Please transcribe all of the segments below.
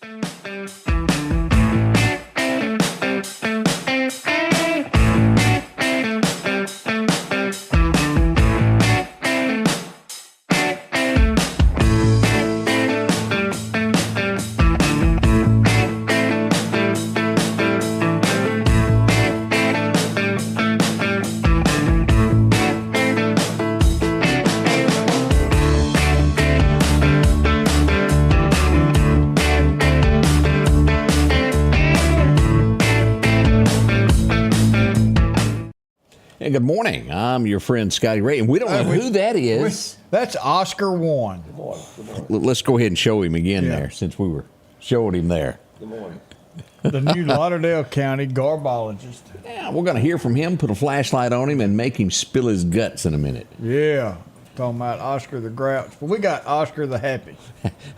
Good morning. I'm your friend Scotty Ray, and we don't know who that is. That's Oscar 1. Good morning. Good morning. Let's go ahead and show him again there, since we were showing him there. Good morning. The new Lauderdale County Garbologist. Yeah, we're going to hear from him, put a flashlight on him, and make him spill his guts in a minute. Yeah. Talking about Oscar the Grouch. But we got Oscar the Happy.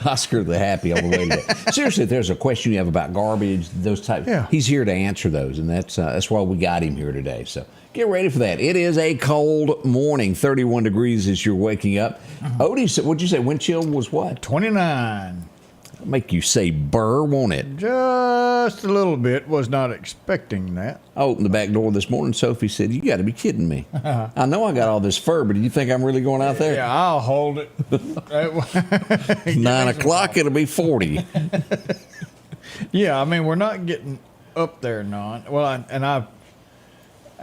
Oscar the Happy on the way today. Seriously, if there's a question you have about garbage, those types, he's here to answer those, and that's why we got him here today. So get ready for that. It is a cold morning. 31 degrees as you're waking up. Odie, what'd you say? Wind chill was what? 29. Make you say burr, won't it? Just a little bit. Was not expecting that. I opened the back door this morning. Sophie said, "You got to be kidding me. I know I got all this fur, but do you think I'm really going out there?" Yeah, I'll hold it. 9 o'clock, it'll be 40. Yeah, I mean, we're not getting up there, none. Well,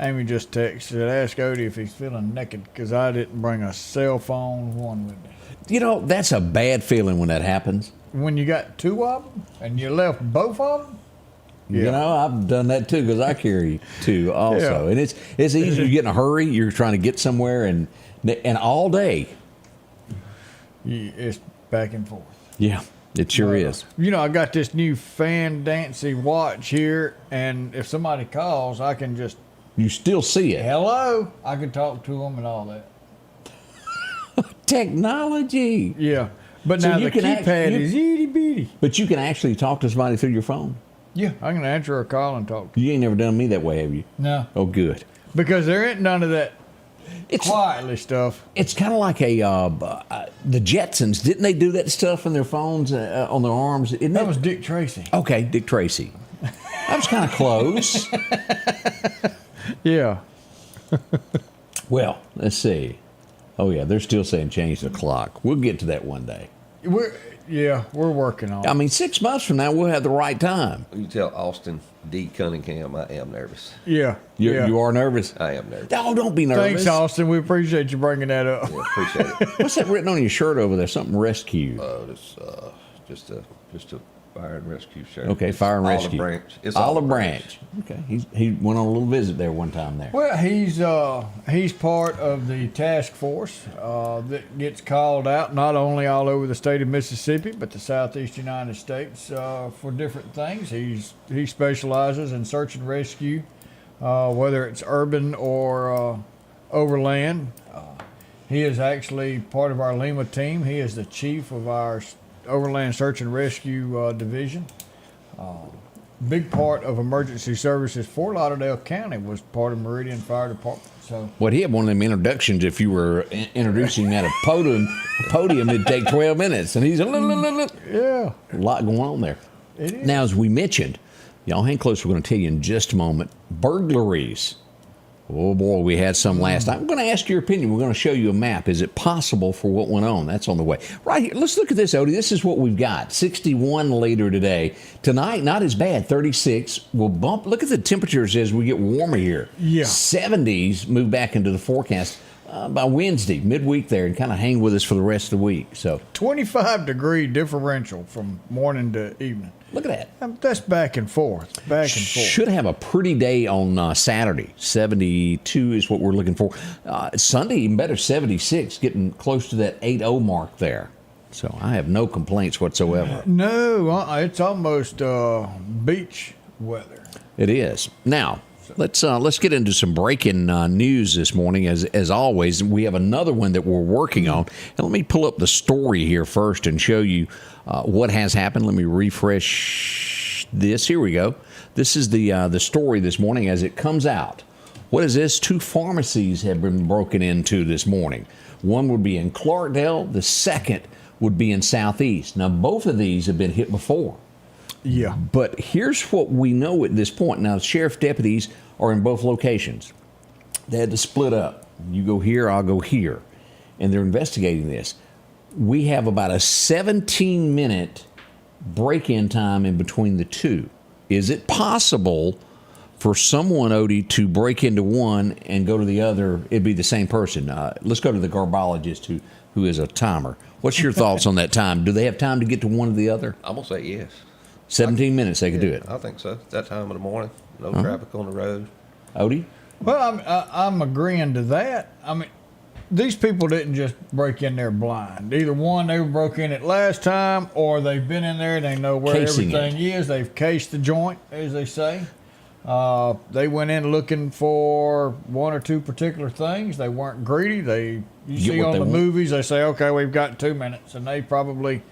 Amy just texted, ask Odie if he's feeling naked, because I didn't bring a cell phone one with me. You know, that's a bad feeling when that happens. When you got two of them and you left both of them? Yeah. You know, I've done that too, because I carry two also. Yeah. And it's easy. You get in a hurry. You're trying to get somewhere, and all day. It's back and forth. Yeah, it sure is. You know, I got this new Fan Dancy watch here, and if somebody calls, I can just... You still see it. Hello. I can talk to them and all that. Technology. Yeah. But so now the keypad is itty bitty. But you can actually talk to somebody through your phone. Yeah, I can answer a call and talk to you. You ain't never done me that way, have you? No. Oh, good. Because there ain't none of that quietly stuff. It's kind of like the Jetsons. Didn't they do that stuff on their phones, on their arms? That was Dick Tracy. Okay, Dick Tracy. That was kind of close. Yeah. Well, let's see. Oh, yeah, they're still saying change the clock. We'll get to that one day. We're working on it. I mean, 6 months from now, we'll have the right time. You tell Austin D. Cunningham I am nervous. Yeah. You are nervous? I am nervous. Oh, don't be nervous. Thanks, Austin. We appreciate you bringing that up. Yeah, appreciate it. What's that written on your shirt over there? Something rescue. It's just a fire and rescue shirt. Okay, fire and rescue. Olive Branch. It's Olive Branch. Okay, he went on a little visit there one time there. Well, he's part of the task force that gets called out not only all over the state of Mississippi, but the southeast United States for different things. He specializes in search and rescue, whether it's urban or overland. He is actually part of our Lima team. He is the chief of our Overland Search and Rescue Division. Big part of emergency services for Lauderdale County was part of Meridian Fire Department. So, well, he had one of them introductions. If you were introducing at a podium, it'd take 12 minutes, and he's a lot going on there. It is. Now, as we mentioned, y'all hang close. We're going to tell you in just a moment. Burglaries. Oh, boy, we had some last night. I'm going to ask your opinion. We're going to show you a map. Is it possible for what went on? That's on the way. Right here. Let's look at this, Odie. This is what we've got. 61 later today. Tonight, not as bad. 36. We'll bump. Look at the temperatures as we get warmer here. Yeah. 70s move back into the forecast by Wednesday, midweek there, and kind of hang with us for the rest of the week. So 25-degree differential from morning to evening. Look at that. That's back and forth. Back and forth. Should have a pretty day on Saturday. 72 is what we're looking for. Sunday, even better, 76, getting close to that 8-0 mark there. So I have no complaints whatsoever. No, it's almost beach weather. It is. Now, let's get into some breaking news this morning. As always, we have another one that we're working on. And let me pull up the story here first and show you what has happened. Let me refresh this. Here we go. This is the story this morning as it comes out. What is this? 2 pharmacies have been broken into this morning. One would be in Clarkdale. The second would be in Southeast. Now, both of these have been hit before. Yeah. But here's what we know at this point. Now, the sheriff deputies are in both locations. They had to split up. You go here, I'll go here. And they're investigating this. We have about a 17-minute break-in time in between the two. Is it possible for someone, Odie, to break into one and go to the other? It'd be the same person. Let's go to the Garbologist, who is a timer. What's your thoughts on that time? Do they have time to get to one or the other? I'm gonna say yes. 17 minutes they could do it. I think so. That time of the morning, no traffic on the road. Odie? Well, I'm agreeing to that. I mean, these people didn't just break in there blind. Either one, they broke in it last time, or they've been in there, they know where Casing everything is. They've cased the joint, as they say. They went in looking for one or two particular things. They weren't greedy. You see on the movies, they say, okay, we've got 2 minutes, and they probably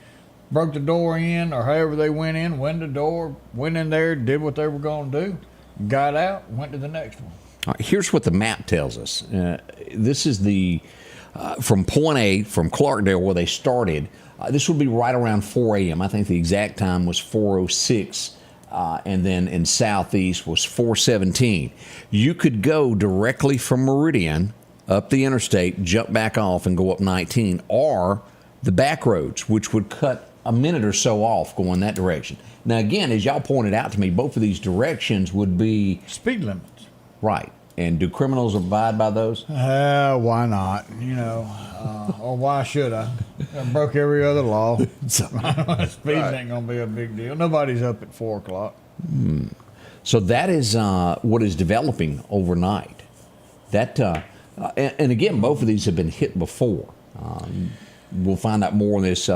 broke the door in, or however they went in, went the door, went in there, did what they were going to do, got out, went to the next one. All right, here's what the map tells us. This is the from point A, from Clarkdale, where they started. This would be right around 4 a.m. I think the exact time was 4:06, and then in southeast was 4:17. You could go directly from Meridian up the interstate, jump back off, and go up 19, or the back roads, which would cut a minute or so off going that direction. Now, again, as y'all pointed out to me, both of these directions would be Speed limits. right. And do criminals abide by those? Why not? Or why should I? I broke every other law. Speeding ain't gonna be a big deal. Nobody's up at 4 o'clock. So that is what is developing overnight. That and again, both of these have been hit before. We'll find out more on this.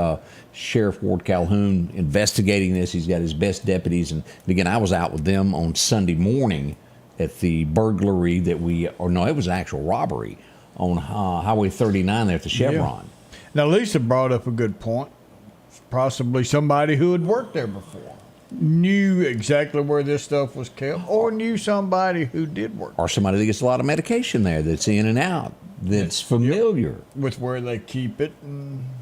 Sheriff Ward Calhoun investigating this. He's got his best deputies, and again, I was out with them on Sunday morning at the burglary that it was an actual robbery on Highway 39 there at the Chevron. Yeah. Now, Lisa brought up a good point. Possibly somebody who had worked there before knew exactly where this stuff was kept, or knew somebody who did work. Or somebody that gets a lot of medication there that's in and out, that's familiar with where they keep it.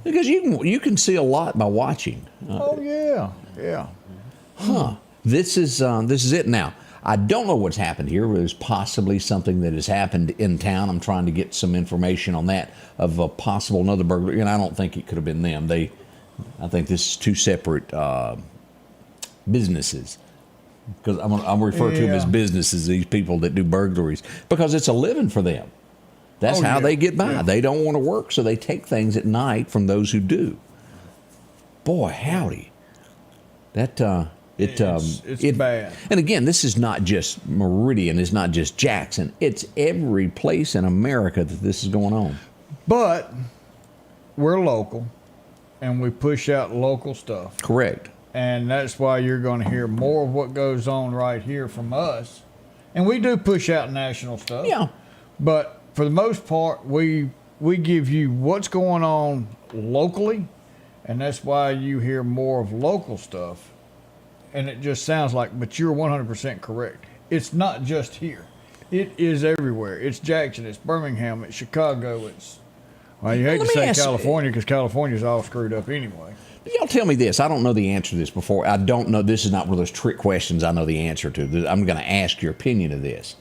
Because you can see a lot by watching. Yeah. This is it now. I don't know what's happened here. There's possibly something that has happened in town. I'm trying to get some information on that of a possible another burglary, and I don't think it could have been them. I think this is two separate businesses, because I'm referring to them as businesses. These people that do burglaries, because it's a living for them. That's how they get by. Yeah. They don't want to work, so they take things at night from those who do. Boy, howdy, it's bad. And again, this is not just Meridian. It's not just Jackson. It's every place in America that this is going on. But we're local, and we push out local stuff. Correct. And that's why you're going to hear more of what goes on right here from us. And we do push out national stuff. Yeah. But for the most part, we give you what's going on locally, and that's why you hear more of local stuff. And it just sounds like, but you're 100% correct. It's not just here. It is everywhere. It's Jackson, it's Birmingham, it's Chicago, well, you hate to say California, because California's all screwed up anyway. Y'all tell me this. I don't know the answer to this before. I don't know. This is not one of those trick questions I know the answer to. I'm going to ask your opinion of this.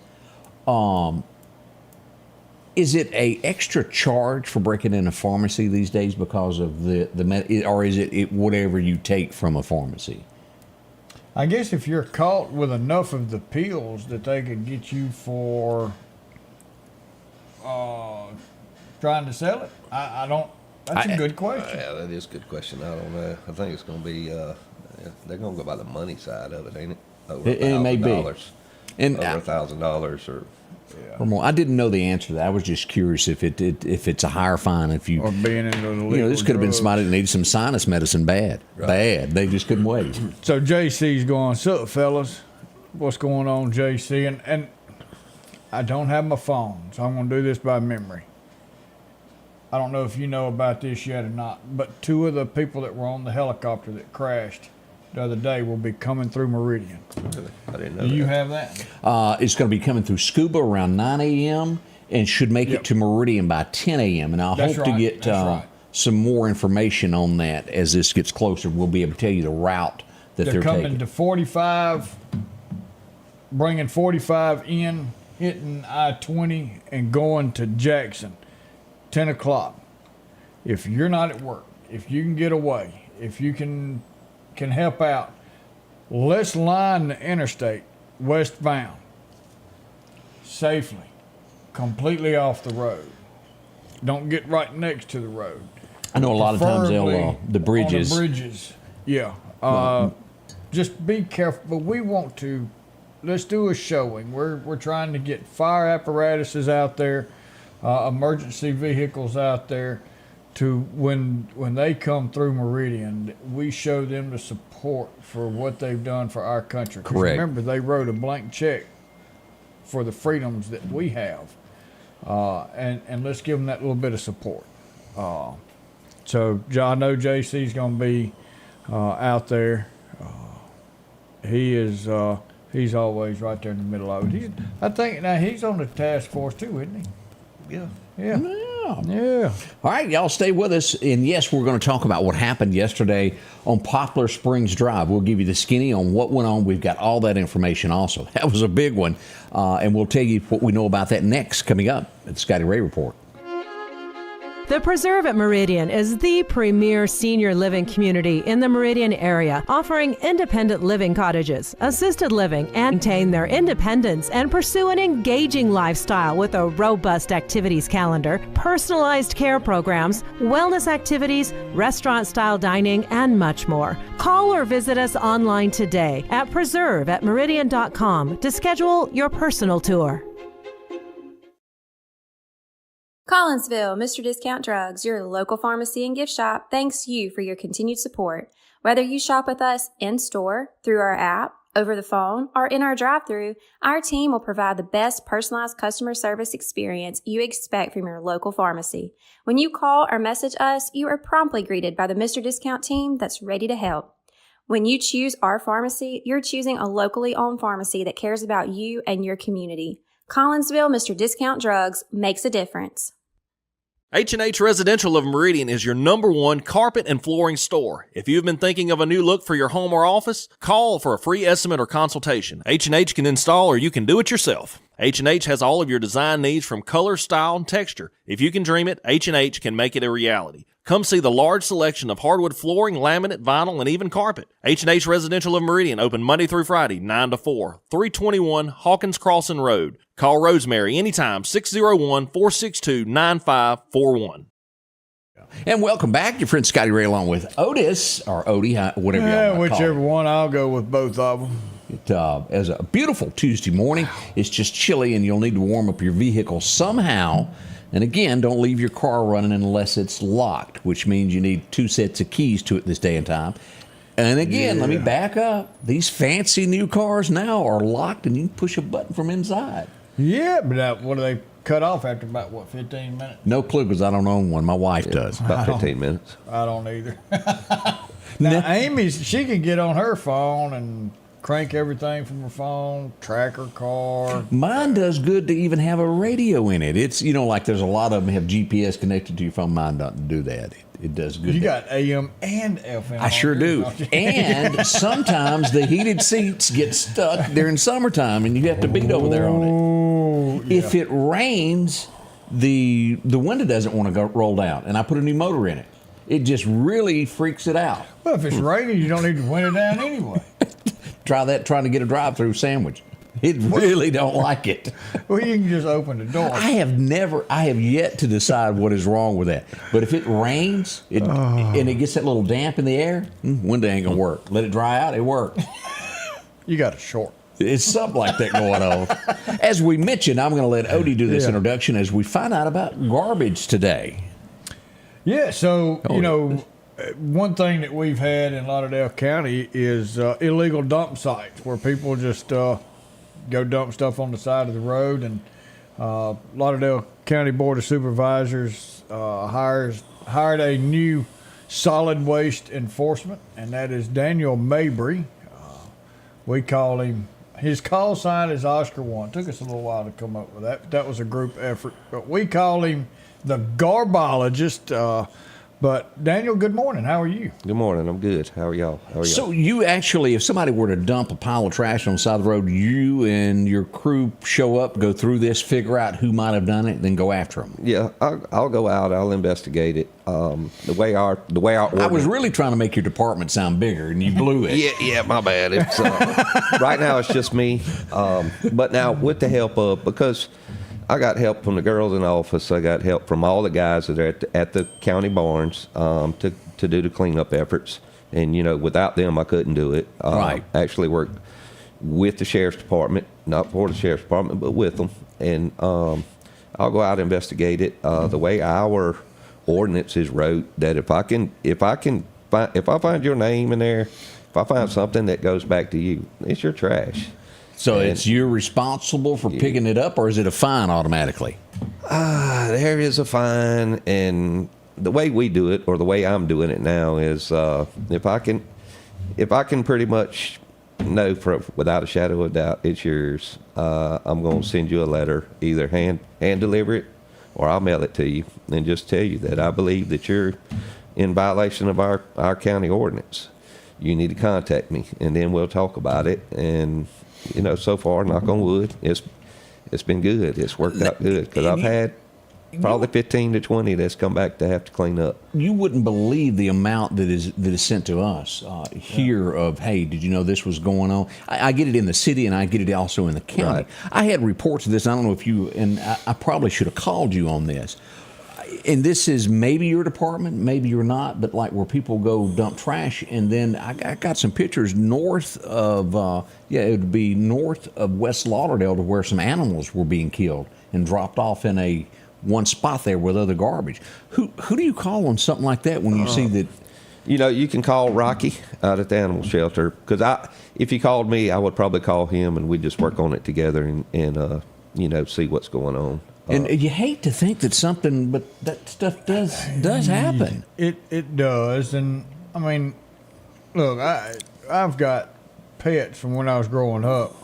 Is it a extra charge for breaking in a pharmacy these days because of or is it whatever you take from a pharmacy? I guess if you're caught with enough of the pills that they could get you for trying to sell it, I don't. That's a good question. Yeah, that is a good question. I don't know. I think it's going to be. They're going to go by the money side of it, ain't it? Over it may be. Over $1,000 or. Or more. I didn't know the answer to that. I was just curious if it's a higher fine if you. Or being into the legal this could have been somebody that needed some sinus medicine bad. They just couldn't wait. So JC's going, so fellas, what's going on, JC? And I don't have my phone, so I'm going to do this by memory. I don't know if you know about this yet or not, but 2 of the people that were on the helicopter that crashed the other day will be coming through Meridian. Really? I didn't know. Do you have that? It's going to be coming through Scuba around 9 a.m. and should make it to Meridian by 10 a.m. And I'll hope to get some more information on that as this gets closer. We'll be able to tell you the route that they're coming taking. to 45, bringing 45 in, hitting I-20, and going to Jackson, 10 o'clock. If you're not at work, if you can get away, if you can help out, let's line the interstate westbound safely, completely off the road. Don't get right next to the road. I know a lot of times the bridges. On the bridges, yeah. Just be careful. But we want to. Let's do a showing. We're trying to get fire apparatuses out there, emergency vehicles out there, to when they come through Meridian, we show them the support for what they've done for our country. 'Cause Correct. remember, they wrote a blank check for the freedoms that we have, and let's give them that little bit of support. So I know JC's going to be out there. He's always right there in the middle of it. I think now he's on the task force too, isn't he? Yeah. Yeah. Yeah. All right, y'all stay with us. And yes, we're going to talk about what happened yesterday on Poplar Springs Drive. We'll give you the skinny on what went on. We've got all that information also. That was a big one. And we'll tell you what we know about that next coming up at the Scotty Ray Report. The Preserve at Meridian is the premier senior living community in the Meridian area, offering independent living cottages, assisted living, and maintain their independence and pursue an engaging lifestyle with a robust activities calendar, personalized care programs, wellness activities, restaurant-style dining, and much more. Call or visit us online today at preserveatmeridian.com to schedule your personal tour. Collinsville, Mr. Discount Drugs, your local pharmacy and gift shop, thanks you for your continued support. Whether you shop with us in-store, through our app, over the phone, or in our drive-thru, our team will provide the best personalized customer service experience you expect from your local pharmacy. When you call or message us, you are promptly greeted by the Mr. Discount team that's ready to help. When you choose our pharmacy, you're choosing a locally owned pharmacy that cares about you and your community. Collinsville, Mr. Discount Drugs makes a difference. H&H Residential of Meridian is your #1 carpet and flooring store. If you've been thinking of a new look for your home or office, call for a free estimate or consultation. H&H can install or you can do it yourself. H&H has all of your design needs from color, style, and texture. If you can dream it, H&H can make it a reality. Come see the large selection of hardwood flooring, laminate, vinyl, and even carpet. H&H Residential of Meridian, open Monday through Friday, 9 to 4, 321 Hawkins Crossing Road. Call Rosemary anytime, 601-462-9541. And welcome back. Your friend Scotty Ray along with Otis, or Odie, whatever you want to call Whichever him. one, I'll go with both of them. As a beautiful Tuesday morning, it's just chilly and you'll need to warm up your vehicle somehow. And again, don't leave your car running unless it's locked, which means you need 2 sets of keys to it this day and time. And again, let me back up. These fancy new cars now are locked and you can push a button from inside. Yeah, but what do they cut off after about, 15 minutes? No clue because I don't own one. My wife does. About 15 minutes. I don't either. Now, Amy, she can get on her phone and crank everything from her phone, track her car. Mine does good to even have a radio in it. It's, like there's a lot of them have GPS connected to your phone. Mine doesn't do that. It does good. You got AM and FM. I sure do. And sometimes the heated seats get stuck during summertime and you have to beat over there on it. Yeah. If it rains, the window doesn't want to go roll down, and I put a new motor in it. It just really freaks it out. Well, if it's raining, you don't need to wind it down anyway. Try that trying to get a drive-through sandwich. It really don't like it. Well, you can just open the door. I have yet to decide what is wrong with that. But if it rains and it gets that little damp in the air, window ain't gonna work. Let it dry out, it works. You got a short. It's something like that going on. As we mentioned, I'm going to let Odie do this introduction as we find out about garbage today. Yeah, so, one thing that we've had in Lauderdale County is illegal dump sites where people just go dump stuff on the side of the road. And Lauderdale County Board of Supervisors hired a new solid waste enforcement, and that is Daniel Mabry. We call him... His call sign is Oscar 1. Took us a little while to come up with that. That was a group effort. But we call him the Garbologist. But Daniel, good morning. How are you? Good morning. I'm good. How are y'all? So you actually, if somebody were to dump a pile of trash on the side of the road, you and your crew show up, go through this, figure out who might have done it, then go after them. Yeah, I'll go out. I'll investigate it. The way our I was really trying to make your department sound bigger, and you blew it. Yeah, my bad. It's right now it's just me. But now with the help of, because I got help from the girls in the office. I got help from all the guys that are at the county barns to do the cleanup efforts. And, without them, I couldn't do it. Right. I actually worked with the sheriff's department, not for the sheriff's department, but with them. And I'll go out and investigate it. The way our ordinance is wrote, that if I find your name in there, if I find something that goes back to you, it's your trash. So it's you're responsible for picking it up, or is it a fine automatically? There is a fine, and the way we do it, or the way I'm doing it now, is if I can pretty much know without a shadow of doubt it's yours, I'm going to send you a letter, either hand deliver it, or I'll mail it to you, and just tell you that I believe that you're in violation of our county ordinance. You need to contact me, and then we'll talk about it. And so far, knock on wood, it's been good. It's worked out good, because I've had probably 15 to 20 that's come back to have to clean up. You wouldn't believe the amount that is sent to us here of, hey, did you know this was going on? I get it in the city, and I get it also in the county. Right. I had reports of this. I don't know if you, and I probably should have called you on this. And this is maybe your department, maybe you're not, but like where people go dump trash, and then I got some pictures north of, it would be north of West Lauderdale, to where some animals were being killed and dropped off in one spot there with other garbage. Who do you call on something like that when you see that? You can call Rocky out at the animal shelter, because if you called me, I would probably call him, and we'd just work on it together and see what's going on. And you hate to think that something, but that stuff does happen. It does, and I mean, look, I've got pets from when I was growing up.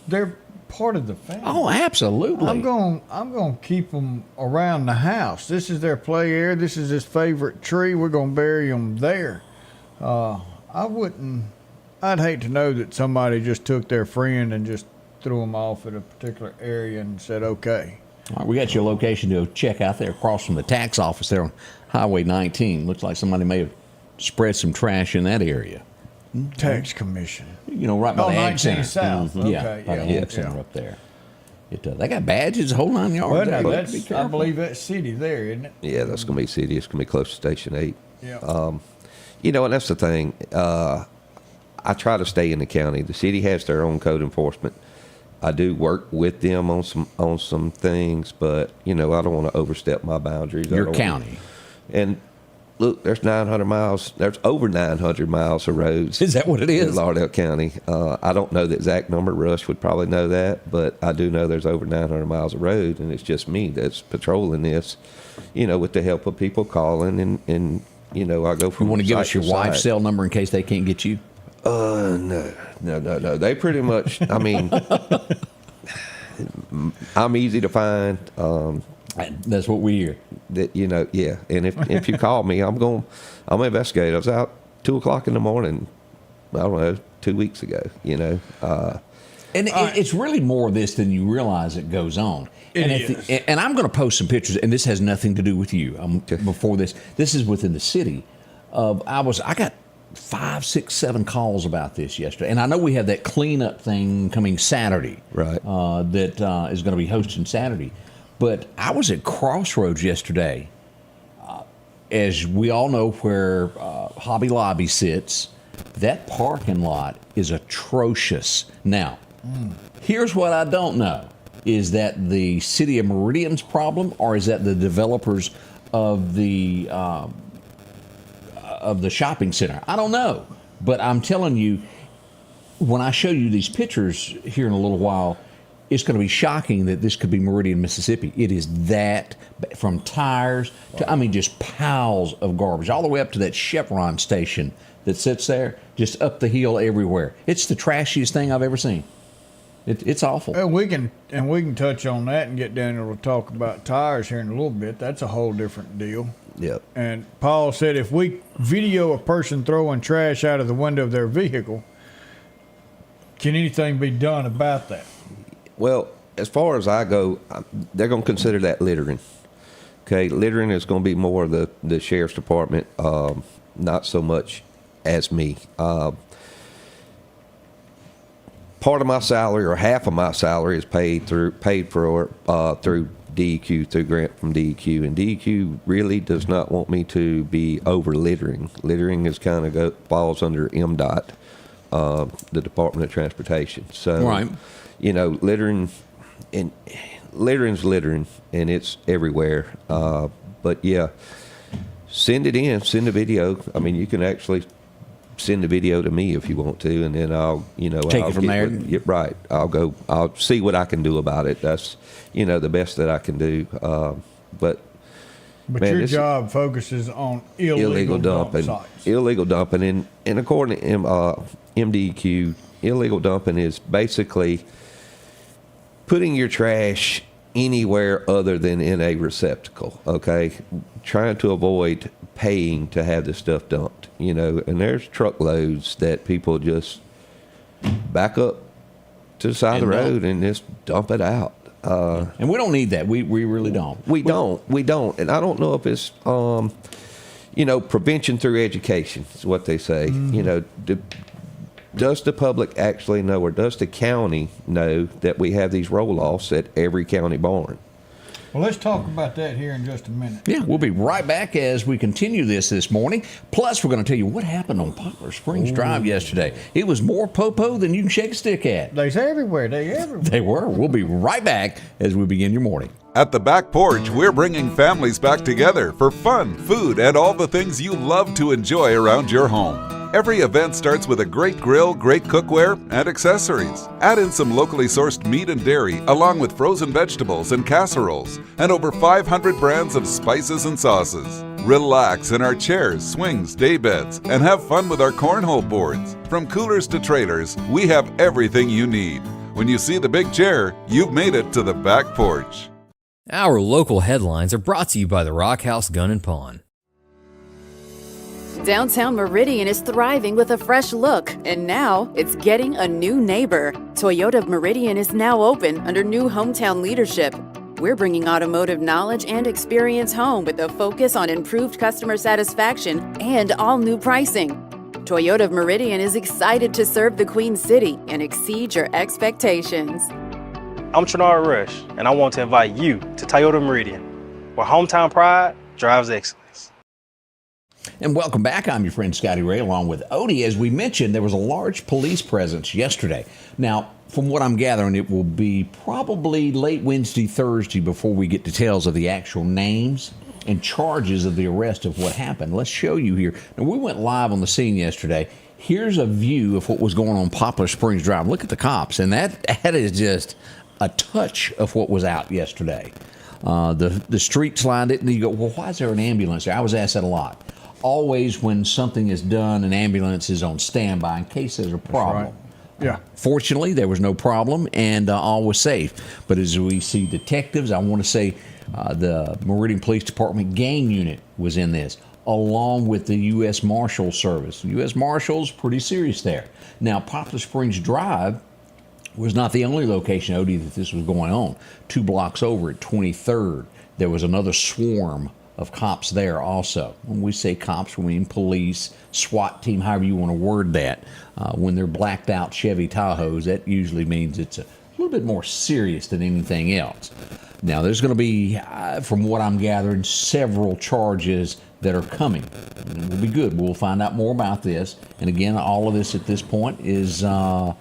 They're part of the family. Oh, absolutely. I'm going to keep them around the house. This is their play area. This is his favorite tree. We're going to bury them there. I'd hate to know that somebody just took their friend and just threw them off at a particular area and said, okay. All right, we got your location to check out there across from the tax office there on Highway 19. Looks like somebody may have spread some trash in that area. Tax Commission. Right by the Ag 19 Center. South. Yeah, Okay, by the yeah, Ag Center yeah. up there. They got badges, the whole 9 yards. Well, there. now Be I careful. believe that's city there, isn't it? Yeah, that's going to be city. It's going to be close to Station 8. Yeah. And that's the thing. I try to stay in the county. The city has their own code enforcement. I do work with them on some things, but I don't want to overstep my boundaries. Your county. And look, there's 900 miles. There's over 900 miles of roads. Is that what it is? In Lauderdale County. I don't know the exact number. Rush would probably know that, but I do know there's over 900 miles of road, and it's just me that's patrolling this. with the help of people calling, and I go from. You want to give us your wife's site. cell number in case they can't get you? No. They pretty much. I mean, I'm easy to find. That's what we hear. That yeah. And if you call me, I'm gonna investigate. I was out 2:00 in the morning. I don't know, 2 weeks ago. And it's really more of this than you realize that goes on. And I'm going to post some pictures, and this has nothing to do with you. Before this is within the city. I got 5, 6, 7 calls about this yesterday, and I know we have that cleanup thing coming Saturday, right? That is going to be hosting Saturday. But I was at Crossroads yesterday, as we all know, where Hobby Lobby sits. That parking lot is atrocious. Now, here's what I don't know. Is that the city of Meridian's problem, or is that the developers of the shopping center? I don't know. But I'm telling you, when I show you these pictures here in a little while, it's going to be shocking that this could be Meridian, Mississippi. It is that, from tires to, just piles of garbage, all the way up to that Chevron station that sits there, just up the hill everywhere. It's the trashiest thing I've ever seen. It's awful. Well, we can touch on that and get Daniel to talk about tires here in a little bit. That's a whole different deal. Yep. And Paul said if we video a person throwing trash out of the window of their vehicle, can anything be done about that? Well, as far as I go, they're going to consider that littering. Okay, littering is going to be more of the sheriff's department, not so much as me. Part of my salary, or half of my salary, is paid for through DEQ, through grant from DEQ, and DEQ really does not want me to be over littering. Littering is kind of falls under MDOT, the Department of Transportation. So, right. Littering's littering, and it's everywhere. But yeah, send it in, send a video. I mean, you can actually send the video to me if you want to, and then I'll take it from there. Right. I'll see what I can do about it. That's the best that I can do. But man, your job focuses on illegal dumping sites. Illegal dumping, and according to MDEQ, illegal dumping is basically putting your trash anywhere other than in a receptacle. Okay, trying to avoid paying to have the stuff dumped. And there's truckloads that people just back up to the side of the road and just dump it out. And we don't need that. We really don't. We don't. And I don't know if it's, prevention through education is what they say. Mm-hmm. Does the public actually know, or does the county know that we have these roll-offs at every county barn? Well, let's talk about that here in just a minute. Yeah, we'll be right back as we continue this morning. Plus, we're going to tell you what happened on Poplar Springs Drive yesterday. It was more po-po than you can shake a stick at. They's everywhere. They were. We'll be right back as we begin your morning. At the Back Porch, we're bringing families back together for fun, food, and all the things you love to enjoy around your home. Every event starts with a great grill, great cookware, and accessories. Add in some locally sourced meat and dairy, along with frozen vegetables and casseroles, and over 500 brands of spices and sauces. Relax in our chairs, swings, day beds, and have fun with our cornhole boards. From coolers to trailers, we have everything you need. When you see the big chair, you've made it to the Back Porch. Our local headlines are brought to you by the Rock House Gun and Pawn. Downtown Meridian is thriving with a fresh look, and now it's getting a new neighbor. Toyota of Meridian is now open under new hometown leadership. We're bringing automotive knowledge and experience home with a focus on improved customer satisfaction and all new pricing. Toyota of Meridian is excited to serve the Queen City and exceed your expectations. I'm Trinard Rush, and I want to invite you to Toyota Meridian, where hometown pride drives excellence. And welcome back. I'm your friend Scotty Ray, along with Odie. As we mentioned, there was a large police presence yesterday. Now, from what I'm gathering, it will be probably late Wednesday, Thursday before we get details of the actual names and charges of the arrest of what happened. Let's show you here. Now, we went live on the scene yesterday. Here's a view of what was going on Poplar Springs Drive. Look at the cops, and that is just a touch of what was out yesterday. The streets lined it, and you go, well, why is there an ambulance there? I was asked that a lot. Always when something is done, an ambulance is on standby in case there's a problem. Right. Yeah. Fortunately, there was no problem, and all was safe. But as we see detectives, I want to say the Meridian Police Department gang unit was in this, along with the U.S. Marshal Service. The U.S. Marshals, pretty serious there. Now, Poplar Springs Drive was not the only location, Odie, that this was going on. 2 blocks over at 23rd, there was another swarm of cops there also. When we say cops, we mean police, SWAT team, however you want to word that. When they're blacked out Chevy Tahoes, that usually means it's a little bit more serious than anything else. Now, there's going to be, from what I'm gathering, several charges that are coming. And it will be good. We'll find out more about this. And again, all of this at this point is the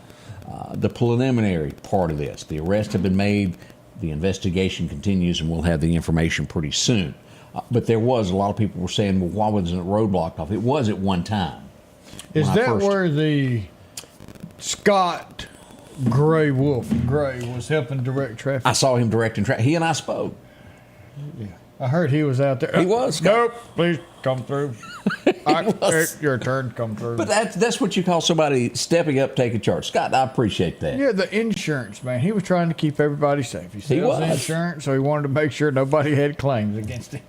preliminary part of this. The arrests have been made. The investigation continues, and we'll have the information pretty soon. But there was, a lot of people were saying, well, why wasn't the road blocked off? It was at one time. Is that where the Scott Gray was helping direct traffic? I saw him directing traffic. He and I spoke. Yeah. I heard he was out there. He was. Nope, please come through. Your turn come through. But that's what you call somebody stepping up, taking charge. Scott, I appreciate that. Yeah, the insurance, man. He was trying to keep everybody safe. He sells insurance, so he wanted to make sure nobody had claims against him.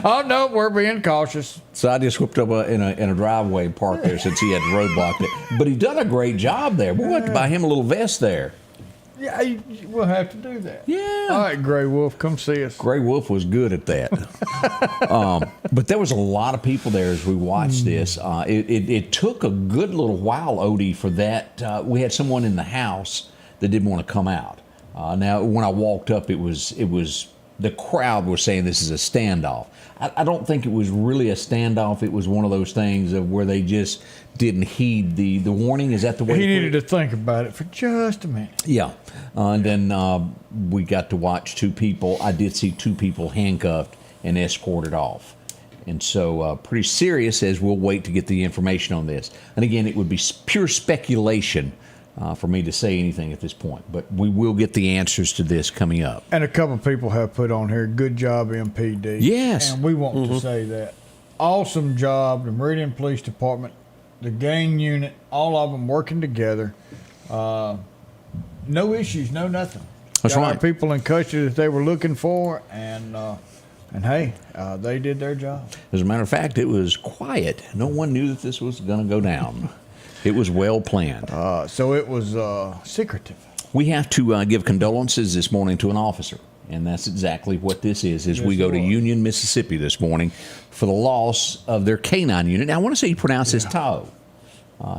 Oh, no, we're being cautious. So I just whipped up in a driveway park there since he had roadblocked it. But he done a great job there. We'll have to buy him a little vest there. Yeah, we'll have to do that. Yeah. All right, Gray Wolf, come see us. Gray Wolf was good at that. But there was a lot of people there as we watched this. It took a good little while, Odie, for that. We had someone in the house that didn't want to come out. Now, when I walked up, it was the crowd was saying this is a standoff. I don't think it was really a standoff. It was one of those things of where they just didn't heed the warning. Is that the way? He needed to think about it for just a minute. Yeah. And then we got to watch two people. I did see two people handcuffed and escorted off. And so pretty serious as we'll wait to get the information on this. And again, it would be pure speculation for me to say anything at this point. But we will get the answers to this coming up. And a couple of people have put on here, good job, MPD. Yes. And we want to say that. Awesome job, the Meridian Police Department, the gang unit, all of them working together. No issues, no nothing. That's Got right. our people in custody that they were looking for, and hey, they did their job. As a matter of fact, it was quiet. No one knew that this was going to go down. It was well planned. So it was secretive. We have to give condolences this morning to an officer, and that's exactly what this is. As we go to Union, Mississippi this morning for the loss of their canine unit. Now, I want to say you pronounce this Tahoe.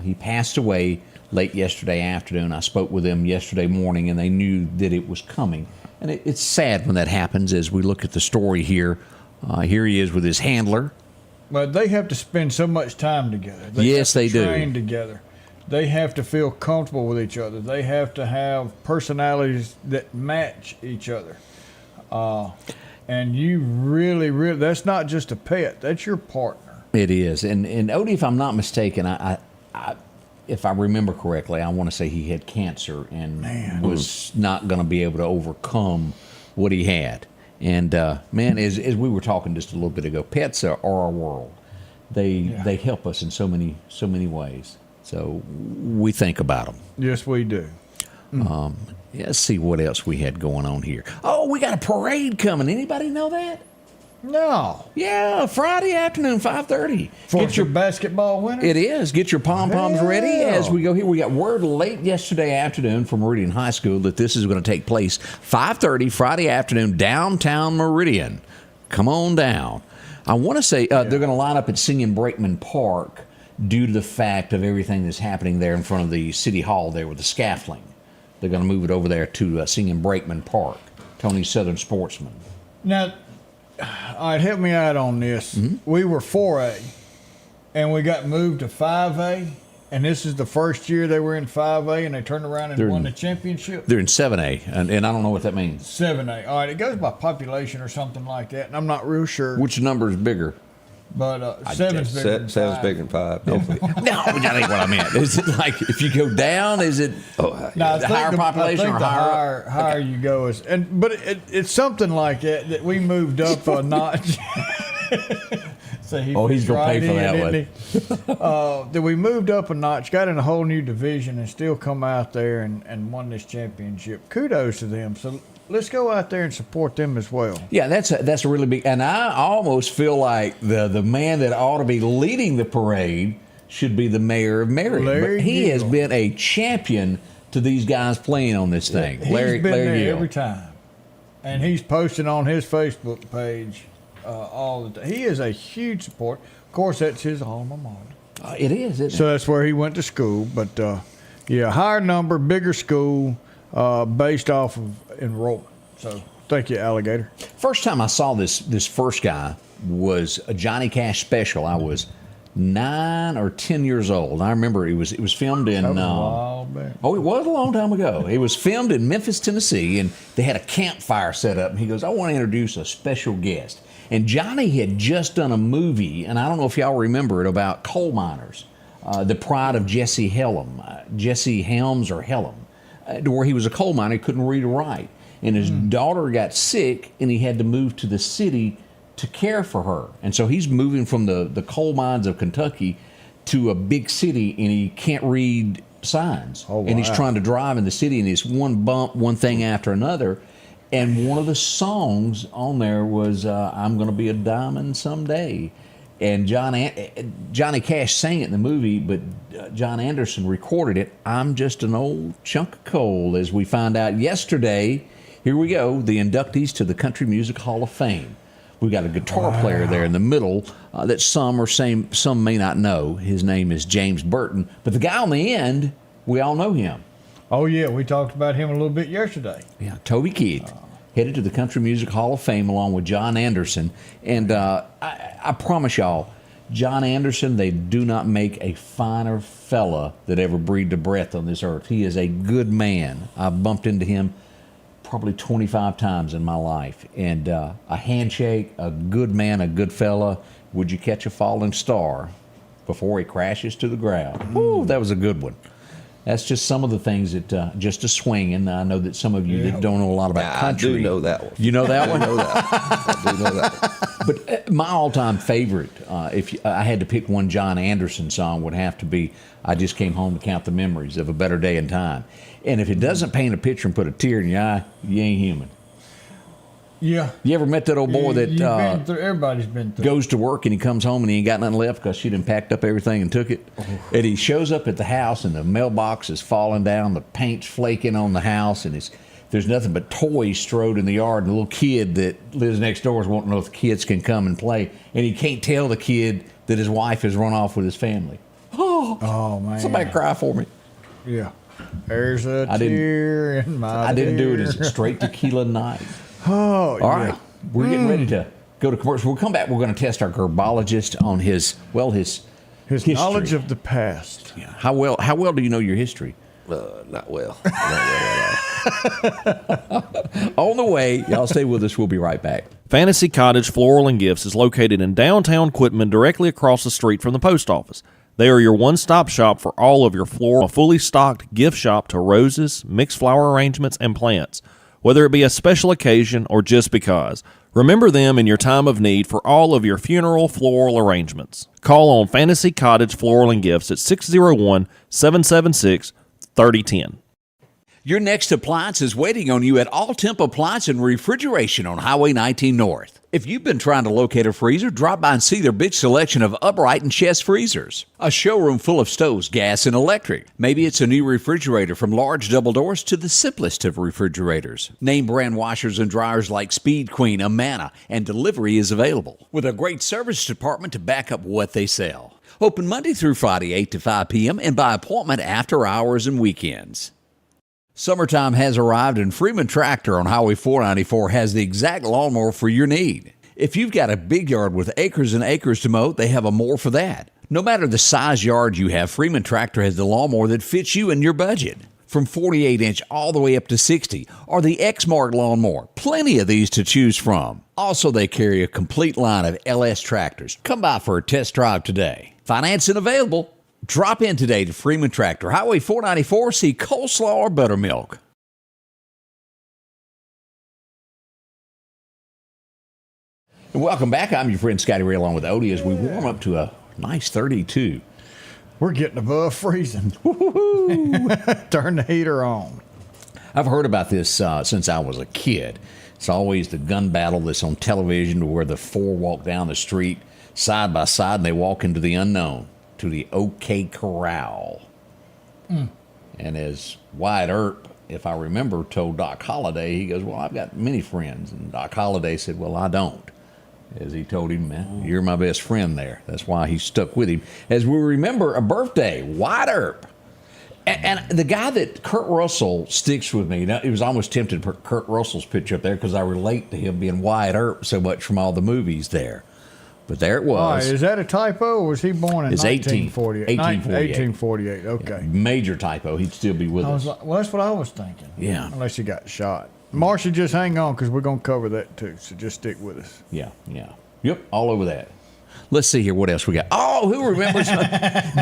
He passed away late yesterday afternoon. I spoke with them yesterday morning, and they knew that it was coming. And it's sad when that happens as we look at the story here. Here he is with his handler. But they have to spend so much time together. Yes, they do. Train together. They have to feel comfortable with each other. They have to have personalities that match each other. And you really, that's not just a pet. That's your partner. It is. And Odie, if I'm not mistaken, if I remember correctly, I want to say he had cancer and was not going to be able to overcome what he had. And man, as we were talking just a little bit ago, pets are our world. They help us in so many ways. So we think about them. Yes, we do. Let's see what else we had going on here. Oh, we got a parade coming. Anybody know that? No. Yeah, Friday afternoon, 5:30. Get your basketball winners? It is. Get your pom-poms ready as we go here. We got word late yesterday afternoon from Meridian High School that this is going to take place 5:30 Friday afternoon, downtown Meridian. Come on down. I want to say they're going to line up at Singing Brakeman Park due to the fact of everything that's happening there in front of the City Hall there with the scaffolding. They're going to move it over there to Singing Brakeman Park, Tony's Southern Sportsman. Now, all right, help me out on this. We were 4A, and we got moved to 5A, and this is the first year they were in 5A, and they turned around and won the championship. They're in 7A, and I don't know what that means. 7A. All right, it goes by population or something like that, and I'm not real sure. Which number is bigger? But 7's bigger than 5. 7's bigger than 5. Definitely. No, that ain't what I meant. Is it like if you go down, is it No, the higher population I think or the higher? higher you go is, but it's something like that we moved up a notch. So he's gonna pay for that one. That we moved up a notch, got in a whole new division, and still come out there and won this championship. Kudos to them. So let's go out there and support them as well. Yeah, that's a really big. And I almost feel like the man that ought to be leading the parade should be the mayor of Meridian. But he has been a champion to these guys playing on this thing. He's been there every time, and he's posting on his Facebook page all the time. He is a huge support. Of course, that's his alma mater. It is, isn't it? So that's where he went to school. But higher number, bigger school, based off of enrollment. So thank you, Alligator. First time I saw this first guy was a Johnny Cash special. I was 9 or 10 years old. I remember it was filmed in. That was a while back. Oh, it was a long time ago. It was filmed in Memphis, Tennessee, and they had a campfire set up. And he goes, "I want to introduce a special guest." And Johnny had just done a movie, and I don't know if y'all remember it, about coal miners, the pride of Jesse Helms or Helm, where he was a coal miner, he couldn't read or write. And his daughter got sick, and he had to move to the city to care for her. And so he's moving from the coal mines of Kentucky to a big city, and he can't read signs. Oh, wow. And he's trying to drive in the city, and it's one bump, one thing after another. And one of the songs on there was I'm Gonna Be a Diamond Someday. And Johnny Cash sang it in the movie, but John Anderson recorded it. I'm just an old chunk of coal, as we find out yesterday. Here we go, the inductees to the Country Music Hall of Fame. We've got a guitar player there in the middle that some may not know. His name is James Burton. But the guy on the end, we all know him. Oh, yeah, we talked about him a little bit yesterday. Yeah, Toby Keith. Headed to the Country Music Hall of Fame along with John Anderson. And I promise y'all, John Anderson, they do not make a finer fella that ever breathed a breath on this earth. He is a good man. I've bumped into him probably 25 times in my life. And a handshake, a good man, a good fella. Would you catch a falling star before he crashes to the ground? Ooh, that was a good one. That's just some of the things that, just a swing. And I know that some of you that don't know a lot about country. I do know that one. You know that one? I know that. I do know that one. But my all-time favorite, if I had to pick one John Anderson song, would have to be I Just Came Home to Count the Memories of a Better Day in Time. And if it doesn't paint a picture and put a tear in your eye, you ain't human. Yeah. You ever met that old boy that You've been through, everybody's been through. goes to work and he comes home and he ain't got nothing left because she done packed up everything and took it? And he shows up at the house and the mailbox is falling down, the paint's flaking on the house, and there's nothing but toys strode in the yard. And the little kid that lives next door is wanting to know if the kids can come and play. And he can't tell the kid that his wife has run off with his family. Oh, man. Somebody cry for me. Yeah. There's a tear in my I didn't do it. dear. It's straight tequila night. Oh, All right. We're getting ready to go to commercial. We'll come back. We're going to test our Garbologist on his history. Knowledge of the past. Yeah. How well do you know your history? Not well. Not well at all. On the way, y'all stay with us. We'll be right back. Fantasy Cottage Floral and Gifts is located in downtown Quitman, directly across the street from the post office. They are your one-stop shop for all of your floral, a fully stocked gift shop to roses, mixed flower arrangements, and plants. Whether it be a special occasion or just because, remember them in your time of need for all of your funeral floral arrangements. Call on Fantasy Cottage Floral and Gifts at 601-776-3010. Your next appliance is waiting on you at All Temp Appliance and Refrigeration on Highway 19 North. If you've been trying to locate a freezer, drop by and see their big selection of upright and chest freezers. A showroom full of stoves, gas, and electric. Maybe it's a new refrigerator, from large double doors to the simplest of refrigerators. Name brand washers and dryers like Speed Queen, Amana, and delivery is available, with a great service department to back up what they sell. Open Monday through Friday, 8 to 5 p.m., and by appointment after hours and weekends. Summertime has arrived, and Freeman Tractor on Highway 494 has the exact lawnmower for your need. If you've got a big yard with acres and acres to mow, they have a mower for that. No matter the size yard you have, Freeman Tractor has the lawnmower that fits you and your budget. From 48-inch all the way up to 60, or the X-Mark lawnmower. Plenty of these to choose from. Also, they carry a complete line of LS tractors. Come by for a test drive today. Financing available. Drop in today to Freeman Tractor, Highway 494, see coleslaw or buttermilk. And welcome back. I'm your friend Scotty Ray along with Odie as we warm up to a nice 32. We're getting above freezing. Turn the heater on. I've heard about this since I was a kid. It's always the gun battle that's on television where the four walk down the street side by side and they walk into the unknown, to the OK Corral. And as Wyatt Earp, if I remember, told Doc Holliday, he goes, well, I've got many friends. And Doc Holliday said, well, I don't. As he told him, man, you're my best friend there. That's why he stuck with him. As we remember a birthday, Wyatt Earp. And the guy that Kurt Russell sticks with me, it was almost tempted to put Kurt Russell's picture up there because I relate to him being Wyatt Earp so much from all the movies there. But there it was. All right, is that a typo, or was he born in 1948? 1848. 1848, okay. Yeah, major typo. He'd still be with us. Well, that's what I was thinking. Yeah. Unless he got shot. Marcia, just hang on, because we're going to cover that too, so just stick with us. Yeah. Yep, all over that. Let's see here. What else we got? Oh, who remembers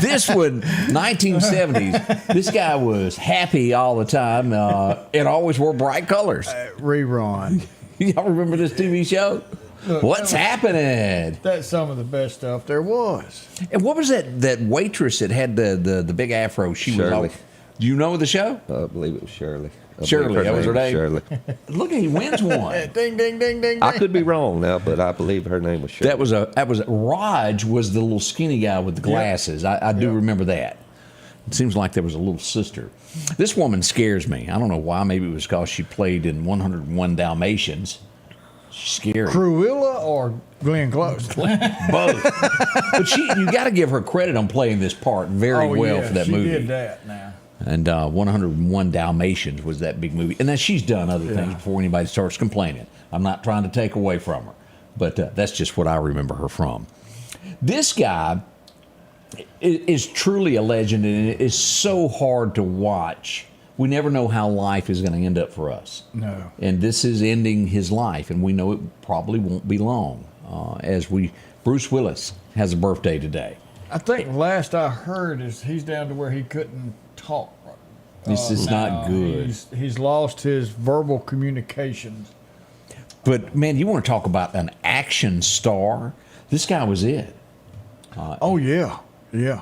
this one? 1970s. This guy was happy all the time and always wore bright colors. Rerun. Y'all remember this TV show? Look, What's happening? That's some of the best stuff there was. And what was that waitress that had the big afro? She was Shirley. all. Do you know the show? I believe it was Shirley. Shirley, that was her name? Shirley. Look, he wins one. Ding, ding, ding, ding, I ding. could be wrong now, but I believe her name was Shirley. That was Raj was the little skinny guy with the glasses. I do remember that. It seems like there was a little sister. This woman scares me. I don't know why. Maybe it was because she played in 101 Dalmatians. She's scary. Cruella or Glenn Close? Both. But you got to give her credit on playing this part very well for that she movie. did that now. And 101 Dalmatians was that big movie. And then she's done other things before anybody starts complaining. I'm not trying to take away from her, but that's just what I remember her from. This guy is truly a legend, and it is so hard to watch. We never know how life is going to end up for us. No. And this is ending his life, and we know it probably won't be long. Bruce Willis has a birthday today. I think last I heard is he's down to where he couldn't talk. This is not good. He's lost his verbal communications. But, man, you want to talk about an action star? This guy was it. Oh, yeah. Yeah.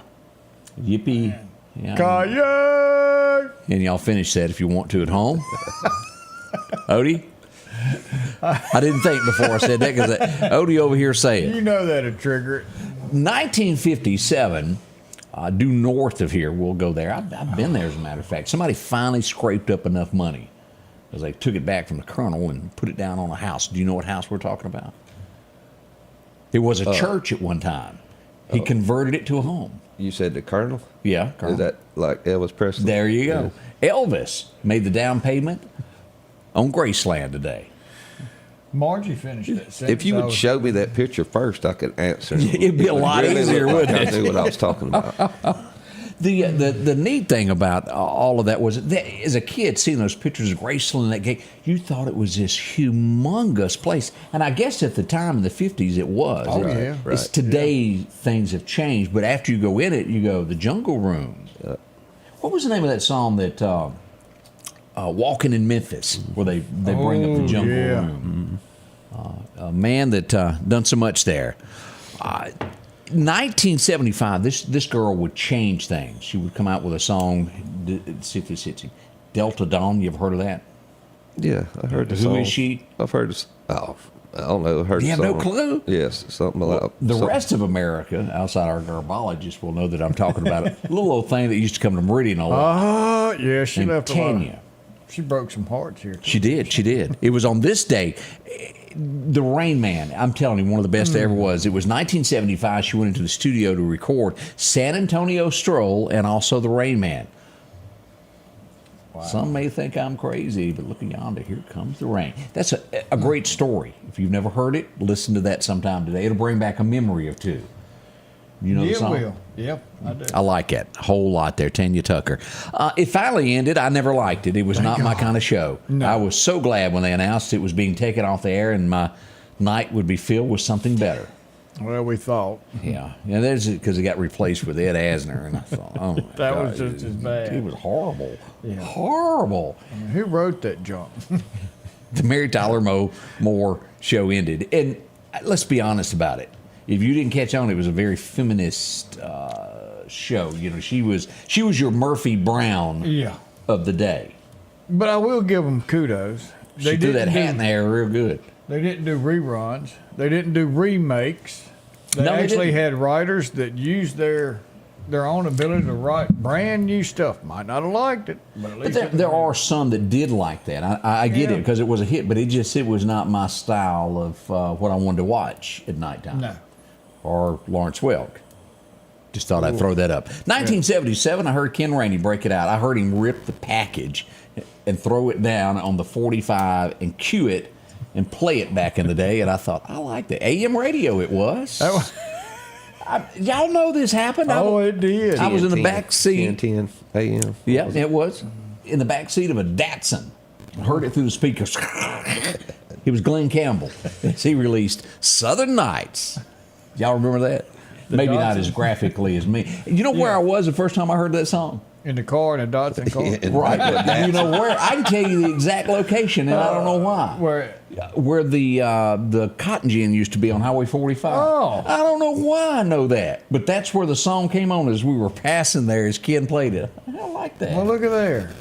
Yippee. Yeah. Kanye! And y'all finish that if you want to at home. Odie? I didn't think before I said that because Odie over here say it. You know that'd trigger it. 1957, due north of here, we'll go there. I've been there, as a matter of fact. Somebody finally scraped up enough money because they took it back from the colonel and put it down on a house. Do you know what house we're talking about? It was a church at one time. He converted it to a home. You said the Colonel? Yeah, Colonel. Is that like Elvis Presley? There you go. Elvis made the down payment on Graceland today. Margie finished that sentence. If you would show me that picture first, I could answer. It'd be a lot easier, wouldn't it? I knew what I was talking about. The neat thing about all of that was that as a kid, seeing those pictures of Graceland and that gate, you thought it was this humongous place. And I guess at the time in the 50s it was. Oh, yeah. It's today things have changed, but after you go in it, you go, the Jungle Room. What was the name of that song that Walking in Memphis, where they bring up the Jungle Room? A man that done so much there. 1975, this girl would change things. She would come out with a song, Delta Dawn. You ever heard of that? Yeah, I heard the song. Who is she? I've heard this. Oh, I don't know. I heard You the have song. no clue? Yes, something about The something. rest of America, outside our garbologist, will know that I'm talking about a little old thing that used to come to Meridian a lot. Yeah, she named left a Tanya. lot. She broke some hearts here. She did. It was on this day. The Rain Man, I'm telling you, one of the best there ever was. It was 1975. She went into the studio to record San Antonio Stroll and also The Rain Man. Wow. Some may think I'm crazy, but look yonder, here comes the rain. That's a great story. If you've never heard it, listen to that sometime today. It'll bring back a memory or two. You know the song? It will. Yep, I do. I like it a whole lot there, Tanya Tucker. It finally ended. I never liked it. It was not my kind of show. No. I was so glad when they announced it was being taken off the air and my night would be filled with something better. Well, we thought. Yeah. There's because it got replaced with Ed Asner, and I thought, oh my That God, was just as bad. It was horrible. Yeah. Horrible. Who wrote that junk? The Mary Tyler Moore show ended. And let's be honest about it. If you didn't catch on, it was a very feminist show. You know, she was your Murphy Brown of the day. But I will give them kudos. She threw that hat in there real good. They didn't do reruns. They didn't do remakes. They No, they actually didn't. had writers that used their own ability to write brand new stuff. Might not have liked it, but at But least there are some that did like that. I get it Yeah. because it was a hit, but it was not my style of what I wanted to watch at nighttime. No. Or Lawrence Welk. Just thought I'd throw that up. 1977, I heard Ken Rainey break it out. I heard him rip the package and throw it down on the 45 and cue it and play it back in the day. And I thought, I like the AM radio it was. Y'all know this happened? It did. I was in the back seat. 10 a.m. Yeah, it was. In the back seat of a Datsun. I heard it through the speakers. It was Glenn Campbell as he released Southern Nights. Y'all remember that? Maybe not as graphically as me. You know where I was the first time I heard that song? In the car, in a Datsun car. Right. But you know where? I can tell you the exact location, and I don't know why. Where the cotton gin used to be on Highway 45. Oh. I don't know why I know that, but that's where the song came on as we were passing there as Ken played it. I like that. Well, look at there.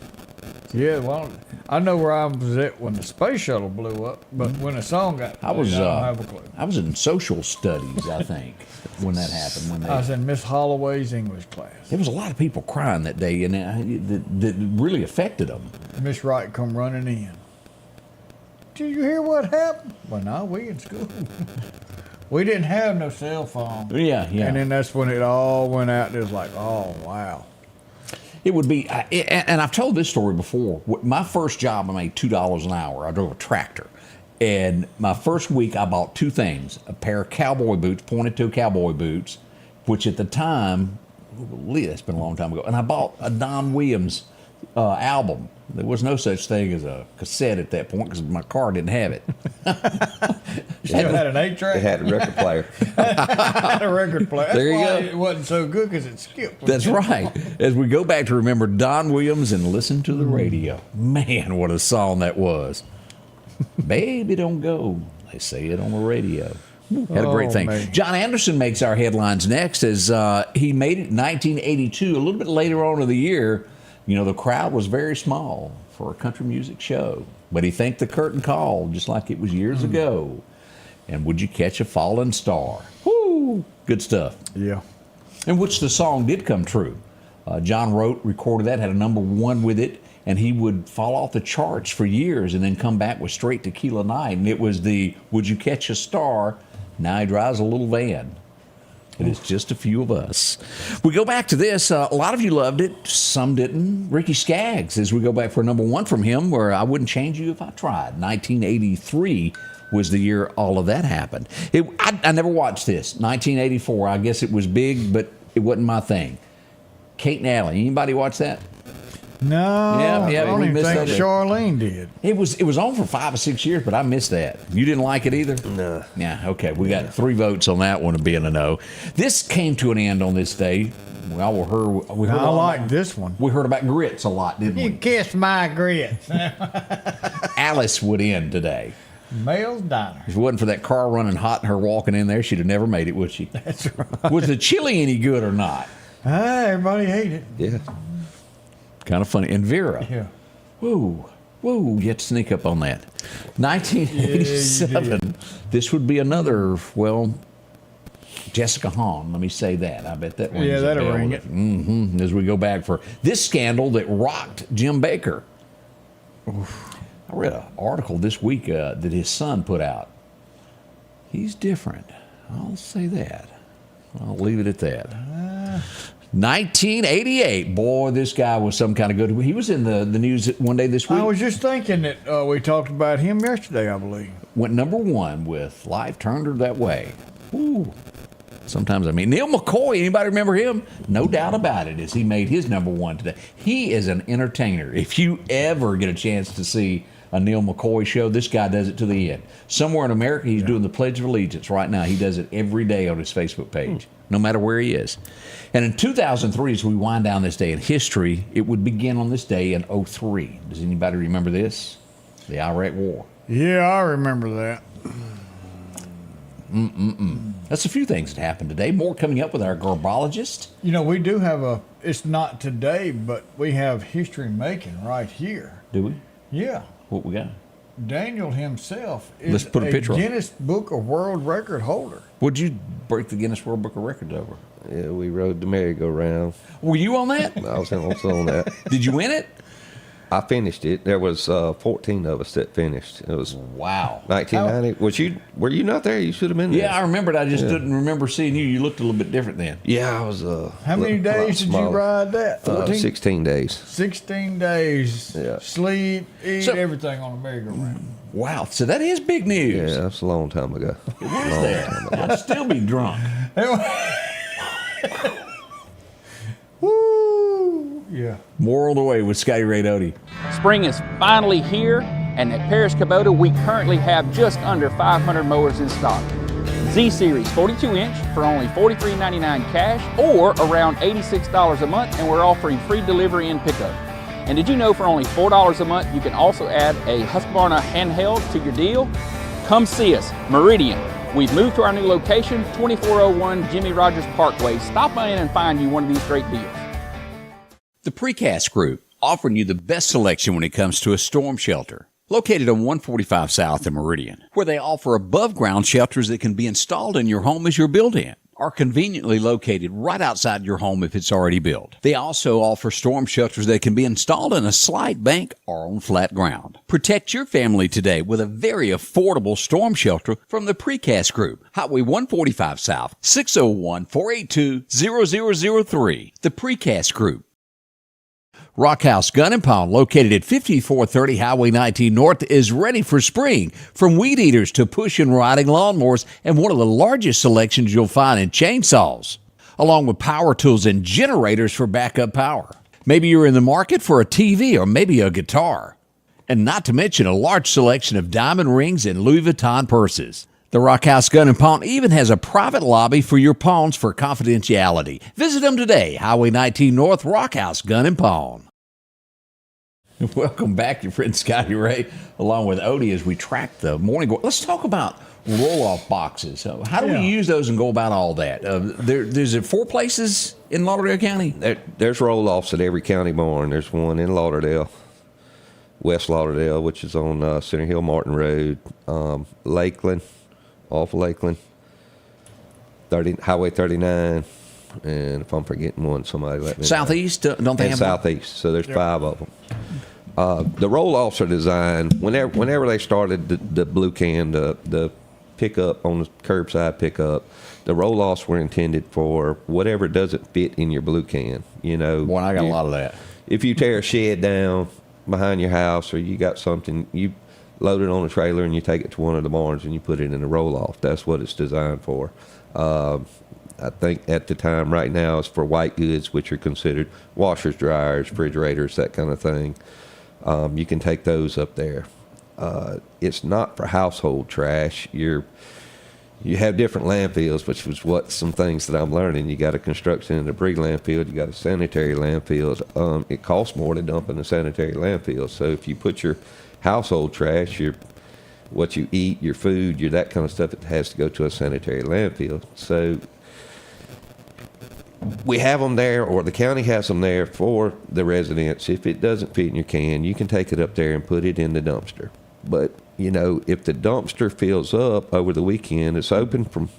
Yeah, well, I know where I was at when the space shuttle blew up, but when the song got played, I don't have a clue. I was in social studies, I think, when that happened. I was in Miss Holloway's English class. There was a lot of people crying that day, and that really affected them. Miss Wright come running in. Did you hear what happened? Well, no, we in school. We didn't have no cell phone. Yeah. And then that's when it all went out. It was like, oh, wow. It would be, and I've told this story before. My first job, I made $2 an hour. I drove a tractor. And my first week, I bought two things: a pair of cowboy boots, pointed toe cowboy boots, which at the time, that's been a long time ago. And I bought a Don Williams album. There was no such thing as a cassette at that point because my car didn't have it. Still had an 8-track? It had a record player. Had a record player. That's There you why go. It wasn't so good because it skipped. That's right. As we go back to remember Don Williams and listen to the radio. Man, what a song that was. Baby, don't go. They say it on the radio. Had a great thing. Man. John Anderson makes our headlines next as he made it in 1982, a little bit later on in the year. You know, the crowd was very small for a country music show, but he thanked the curtain call just like it was years ago. And Would You Catch a Falling Star? Woo! Good stuff. Yeah. In which the song did come true. John wrote, recorded that, had a #1 with it, and he would fall off the charts for years and then come back with Straight Tequila Night. And it was the Would You Catch a Star? Now he drives a little van. It is just a few of us. We go back to this. A lot of you loved it. Some didn't. Ricky Skaggs, as we go back for #1 from him, where I Wouldn't Change You If I Tried. 1983 was the year all of that happened. I never watched this. 1984, I guess it was big, but it wasn't my thing. Kate and Allie, anybody watch that? No, Yeah, I don't we even missed think that. Charlene did. It was on for 5 or 6 years, but I missed that. You didn't like it either? No. Yeah, okay. We got 3 votes on that one of being a no. This came to an end on this day. Well, we heard I like this one. We heard about grits a lot, didn't You we? kiss my grits. Alice would end today. Mel's Diner. If it wasn't for that car running hot and her walking in there, she'd have never made it, would she? That's right. Was the chili any good or not? Everybody hated it. Yeah. Kind of funny. And Vera. Yeah. Woo, you had to sneak up on that. 1987. Yeah, This would be another, Jessica Hahn. Let me say that. I bet that rings Yeah, a that'll bell. ring it. Mm-hmm. As we go back for this scandal that rocked Jim Baker. I read an article this week that his son put out. He's different. I'll say that. I'll leave it at that. 1988. Boy, this guy was some kind of good. He was in the news one day this week. I was just thinking that we talked about him yesterday, I believe. Went #1 with Life Turned Her That Way. Ooh. Sometimes I mean Neil McCoy. Anybody remember him? No doubt about it, as he made his #1 today. He is an entertainer. If you ever get a chance to see a Neil McCoy show, this guy does it to the end. Somewhere in America, he's doing the Pledge of Allegiance right now. He does it every day on his Facebook page, no matter where he is. And in 2003, as we wind down this day in history, it would begin on this day in 2003. Does anybody remember this? The Iraq War. Yeah, I remember that. That's a few things that happened today. More coming up with our Garbologist. You know, we do have it's not today, but we have history making right here. Do we? Yeah. What we got? Daniel himself is Let's put a picture on. Guinness Book of World Record holder. Would you break the Guinness World Book of Records over? Yeah, we rode the merry-go-round. Were you on that? I was also on that. Did you win it? I finished it. There was 14 of us that finished. It was Wow. 1990. Were you not there? You should have been there. Yeah, I remembered. I just didn't remember seeing you. You looked a little bit different then. Yeah, I was. How many days did you ride that? 14? 16 days. 16 days. Yeah. Sleep, eat, So- everything on the merry-go-round. Wow. So that is big news. Yeah, that's a long time ago. It was there. I'd still be drunk. Woo! Yeah. Moral of the way with Scotty Ray Doty. Spring is finally here, and at Paris Kubota, we currently have just under 500 mowers in stock. Z-Series 42-inch for only $43.99 cash or around $86 a month, and we're offering free delivery and pickup. And did you know for only $4 a month, you can also add a Husqvarna handheld to your deal? Come see us, Meridian. We've moved to our new location, 2401 Jimmy Rogers Parkway. Stop by in and find you one of these great deals. The Precast Group, offering you the best selection when it comes to a storm shelter. Located on 145 South in Meridian, where they offer above-ground shelters that can be installed in your home as you're built in, are conveniently located right outside your home if it's already built. They also offer storm shelters that can be installed in a slight bank or on flat ground. Protect your family today with a very affordable storm shelter from the Precast Group. Highway 145 South, 601-482-0003. The Precast Group. Rock House Gun and Pawn, located at 5430 Highway 19 North, is ready for spring. From weed eaters to push and riding lawnmowers, and one of the largest selections you'll find in chainsaws, along with power tools and generators for backup power. Maybe you're in the market for a TV or maybe a guitar. And not to mention a large selection of diamond rings and Louis Vuitton purses. The Rock House Gun and Pawn even has a private lobby for your pawns for confidentiality. Visit them today, Highway 19 North, Rock House Gun and Pawn. Welcome back, your friend Scotty Ray, along with Odie, as we track the morning. Let's talk about roll-off boxes. How do we use those and go about all that? There's 4 places in Lauderdale County? There's roll-offs at every county barn. There's one in Lauderdale, West Lauderdale, which is on Center Hill Martin Road, Lakeland, off Lakeland, Highway 39, and if I'm forgetting one, somebody let me know. Southeast, don't they have Southeast, so there's 5 of them. The roll-offs are designed, whenever they started the blue can, the pickup on the curbside pickup, the roll-offs were intended for whatever doesn't fit in your blue can. You know, Boy, I got a lot of that. If you tear a shed down behind your house, or you got something, you load it on a trailer and you take it to one of the barns and you put it in a roll-off. That's what it's designed for. I think at the time right now it's for white goods, which are considered washers, dryers, refrigerators, that kind of thing. You can take those up there. It's not for household trash. You have different landfills, which was some things that I'm learning. You got a construction and debris landfill. You got a sanitary landfill. It costs more to dump in a sanitary landfill. So if you put your household trash, what you eat, your food, that kind of stuff, it has to go to a sanitary landfill. So we have them there, or the county has them there for the residents. If it doesn't fit in your can, you can take it up there and put it in the dumpster. But, if the dumpster fills up over the weekend, it's open from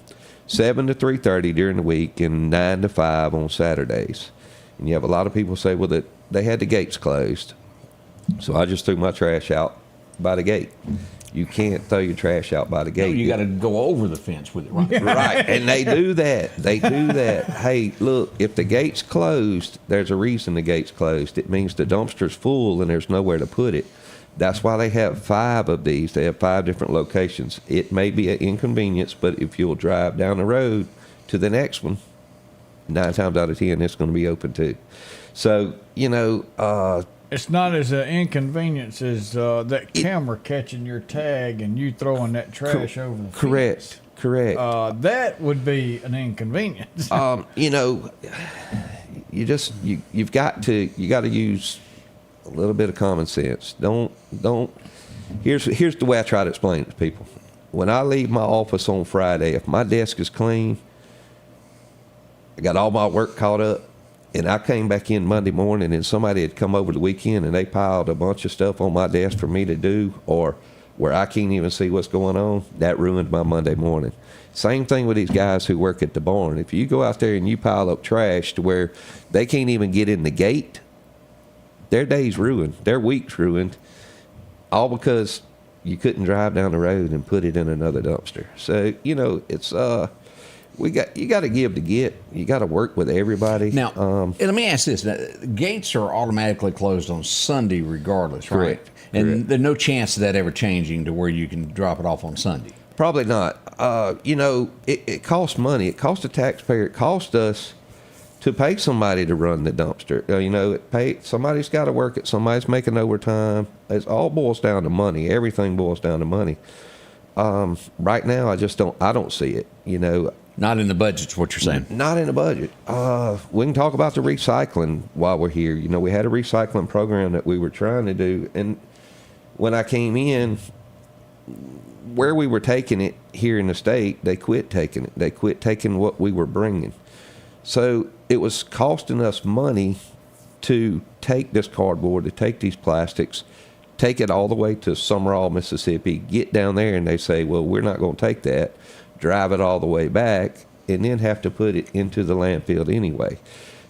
7 to 3:30 during the week and 9 to 5 on Saturdays. And you have a lot of people say, well, that they had the gates closed. So I just threw my trash out by the gate. You can't throw your trash out by the gate. No, you got to go over the fence with it, right? Right, and they do that. Hey, look, if the gate's closed, there's a reason the gate's closed. It means the dumpster's full and there's nowhere to put it. That's why they have 5 of these. They have 5 different locations. It may be an inconvenience, but if you'll drive down the road to the next one, 9 times out of 10, it's going to be open too. So, it's not as an inconvenience as that camera catching your tag and you throwing that trash over the fence. Correct. That would be an inconvenience. You've got to use a little bit of common sense. Here's the way I try to explain it to people. When I leave my office on Friday, if my desk is clean, I got all my work caught up, and I came back in Monday morning and somebody had come over the weekend and they piled a bunch of stuff on my desk for me to do, or where I can't even see what's going on, that ruined my Monday morning. Same thing with these guys who work at the barn. If you go out there and you pile up trash to where they can't even get in the gate, their day's ruined, their week's ruined, all because you couldn't drive down the road and put it in another dumpster. So, it's you got to give to get. You got to work with everybody. Now, let me ask this: gates are automatically closed on Sunday, regardless, right? Correct. And there's no chance of that ever changing to where you can drop it off on Sunday. Probably not. It costs money. It costs the taxpayer. It costs us to pay somebody to run the dumpster. Somebody's got to work it. Somebody's making overtime. It all boils down to money. Everything boils down to money. Right now, I don't see it, you know. Not in the budget's what you're saying. Not in the budget. We can talk about the recycling while we're here. You know, we had a recycling program that we were trying to do. And when I came in, where we were taking it here in the state, they quit taking it. They quit taking what we were bringing. So it was costing us money to take this cardboard, to take these plastics, take it all the way to Summerall, Mississippi, get down there, and they say, well, we're not going to take that, drive it all the way back, and then have to put it into the landfill anyway.